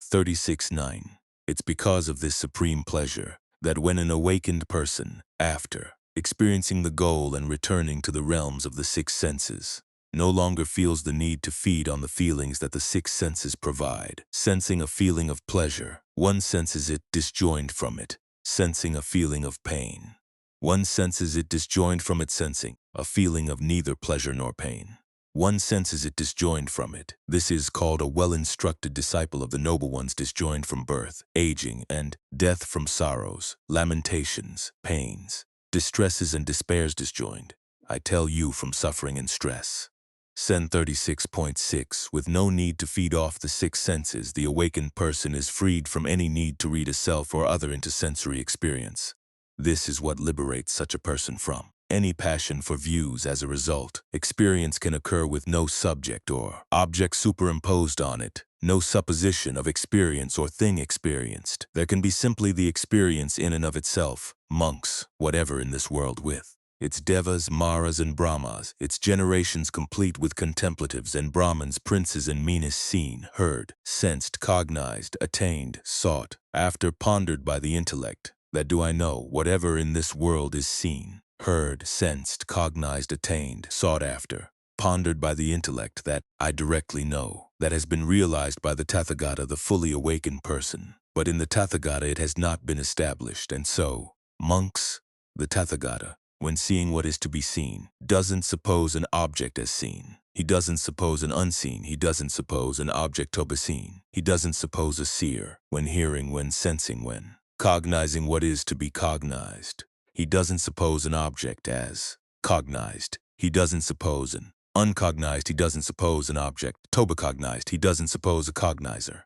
36.9. It's because of this supreme pleasure that when an awakened person, after experiencing the goal and returning to the realms of the six senses, no longer feels the need to feed on the feelings that the six senses provide. Sensing a feeling of pleasure, one senses it disjoined from it. Sensing a feeling of pain, one senses it disjoined from it. Sensing a feeling of neither pleasure nor pain, one senses it disjoined from it. This is called a well-instructed disciple of the Noble Ones, disjoined from birth, aging, and death, from sorrows, lamentations, pains, distresses, and despairs, disjoined, I tell you, from suffering and stress. Sen 36.6. With no need to feed off the six senses, the awakened person is freed from any need to read a self or other into sensory experience. This is what liberates such a person from any passion for views. As a result, experience can occur with no subject or object superimposed on it, no supposition of experience or thing experienced. There can be simply the experience in and of itself. Monks, whatever in this world with its devas, maras, and brahmas, its generations complete with contemplatives and brahmins, princes and meanest, seen, heard, sensed, cognized, attained, sought, after, pondered by the intellect, that do I know, whatever in this world is seen, heard, sensed, cognized, attained, sought after, pondered by the intellect, that I directly know, that has been realized by the Tathagata, the fully awakened person. But in the Tathagata it has not been established, and so, monks, the Tathagata, when seeing what is to be seen, doesn't suppose an object as seen. He doesn't suppose an unseen. He doesn't suppose an object to be seen. He doesn't suppose a seer, when hearing, when sensing, when cognizing what is to be cognized. He doesn't suppose an object as cognized. He doesn't suppose an uncognized. He doesn't suppose an object to be cognized. He doesn't suppose a cognizer.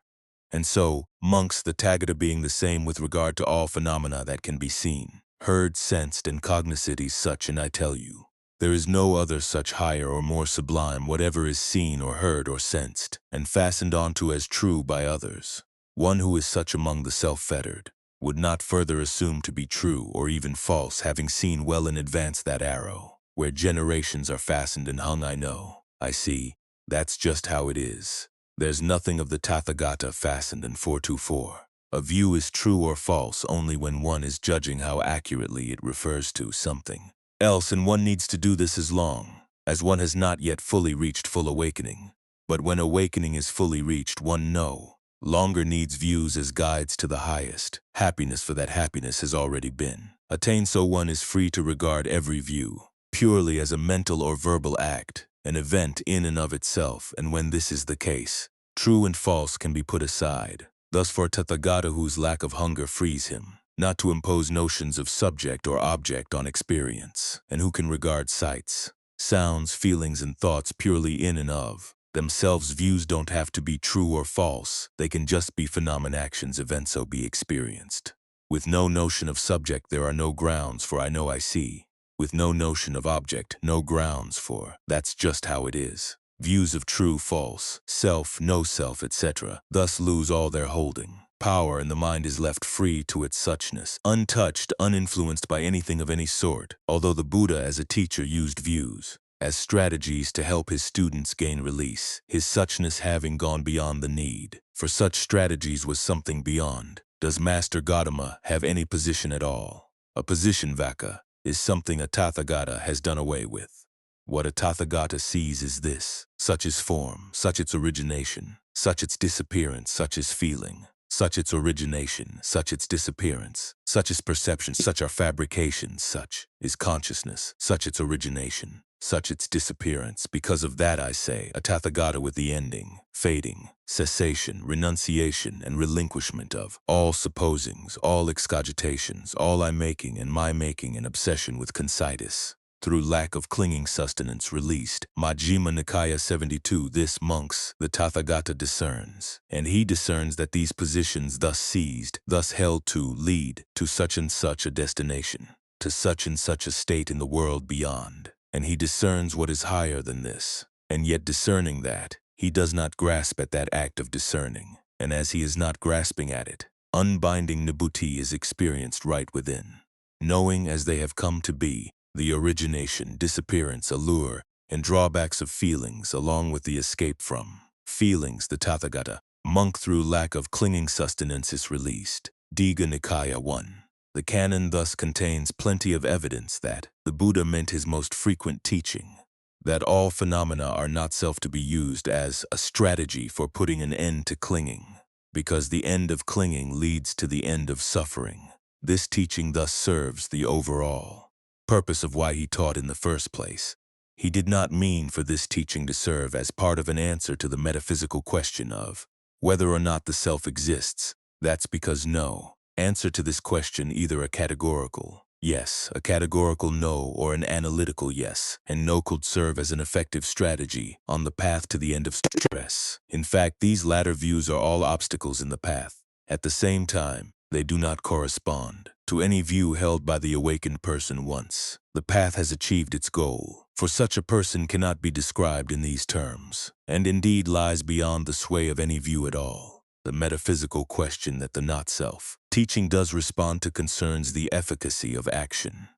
And so, monks, the Tathagata being the same with regard to all phenomena that can be seen, heard, sensed, and cognicities, such, and I tell you, there is no other such higher or more sublime whatever is seen or heard or sensed, and fastened onto as true by others. One who is such among the self-fettered would not further assume to be true or even false, having seen well in advance that arrow, where generations are fastened and hung. I know, I see, that's just how it is. There's nothing of the Tathagata fastened in 424. A view is true or false only when one is judging how accurately it refers to something else, and one needs to do this as long as one has not yet fully reached full awakening. But when awakening is fully reached, one no longer needs views as guides to the highest happiness, for that happiness has already been attained. So one is free to regard every view purely as a mental or verbal act, an event in and of itself, and when this is the case, true and false can be put aside. Thus for Tathagata, whose lack of hunger frees him not to impose notions of subject or object on experience, and who can regard sights, sounds, feelings, and thoughts purely in and of themselves, views don't have to be true or false. They can just be phenomena, actions, events, so be experienced. With no notion of subject, there are no grounds for I know, I see. With no notion of object, no grounds for that's just how it is. Views of true, false, self, no self, etc. thus lose all their holding power, and the mind is left free to its suchness, untouched, uninfluenced by anything of any sort. Although the Buddha as a teacher used views as strategies to help his students gain release, his suchness having gone beyond the need for such strategies was something beyond. Does Master Gautama have any position at all? A position, Vaka, is something a Tathagata has done away with. What a Tathagata sees is this: such is form, such its origination, such its disappearance, such is feeling, such its origination, such its disappearance, such is perception, such are fabrications, such is consciousness, such its origination, such its disappearance. Because of that I say, a Tathagata with the ending, fading, cessation, renunciation, and relinquishment of all supposings, all excogitations, all I-making and my-making, and obsession with concitus, through lack of clinging sustenance, released. Majjhima Nikaya 72. This, monks, the Tathagata discerns, and he discerns that these positions thus seized, thus held to, lead to such and such a destination. to such and such a state in the world beyond, and he discerns what is higher than this. And yet discerning that, he does not grasp at that act of discerning, and as he is not grasping at it, unbinding nibbutī is experienced right within. Knowing as they have come to be, the origination, disappearance, allure, and drawbacks of feelings along with the escape from feelings, the Tathagata, monk through lack of clinging sustenance is released. Digha Nikaya 1. The canon thus contains plenty of evidence that the Buddha meant his most frequent teaching, that all phenomena are not self to be used as a strategy for putting an end to clinging, because the end of clinging leads to the end of suffering. This teaching thus serves the overall purpose of why he taught in the first place. He did not mean for this teaching to serve as part of an answer to the metaphysical question of whether or not the self exists. That's because no. Answer to this question either a categorical yes, a categorical no, or an analytical yes, and no could serve as an effective strategy on the path to the end of stress. In fact, these latter views are all obstacles in the path. At the same time, they do not correspond to any view held by the awakened person once the path has achieved its goal. For such a person cannot be described in these terms, and indeed lies beyond the sway of any view at all. The metaphysical question that the not-self teaching does respond to concerns the efficacy of action,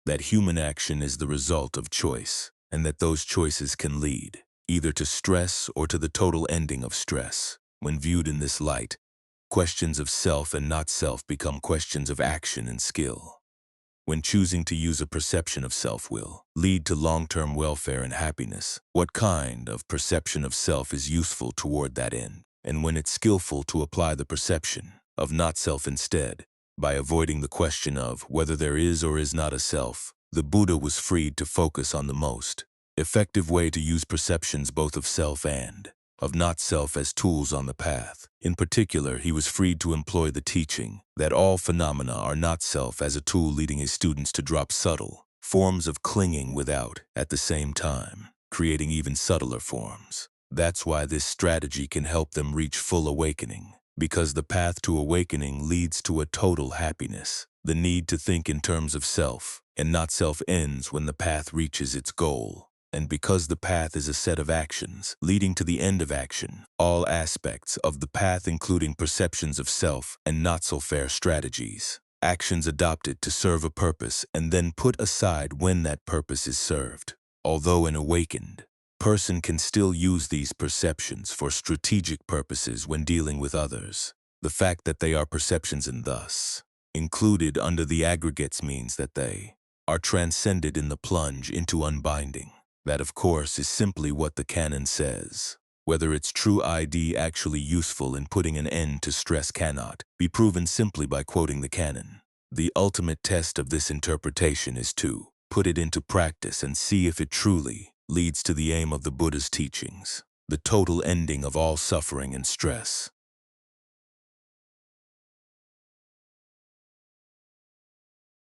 that human action is the result of choice, and that those choices can lead either to stress or to the total ending of stress. When viewed in this light, questions of self and not-self become questions of action and skill. When choosing to use a perception of self will lead to long-term welfare and happiness, what kind of perception of self is useful toward that end? And when it's skillful to apply the perception of not-self instead, by avoiding the question of whether there is or is not a self, the Buddha was freed to focus on the most effective way to use perceptions both of self and of not-self as tools on the path. In particular, he was freed to employ the teaching that all phenomena are not self as a tool, leading his students to drop subtle forms of clinging without, at the same time, creating even subtler forms. That's why this strategy can help them reach full awakening, because the path to awakening leads to a total happiness. The need to think in terms of self and not self ends when the path reaches its goal. And because the path is a set of actions leading to the end of action, all aspects of the path including perceptions of self and not-so-fair strategies, actions adopted to serve a purpose and then put aside when that purpose is served. Although an awakened person can still use these perceptions for strategic purposes when dealing with others, the fact that they are perceptions and thus included under the aggregates means that they are transcended in the plunge into unbinding. That, of course, is simply what the canon says. Whether its true ID actually useful in putting an end to stress cannot be proven simply by quoting the canon. The ultimate test of this interpretation is to put it into practice and see if it truly leads to the aim of the Buddha's teachings, the total ending of all suffering and stress.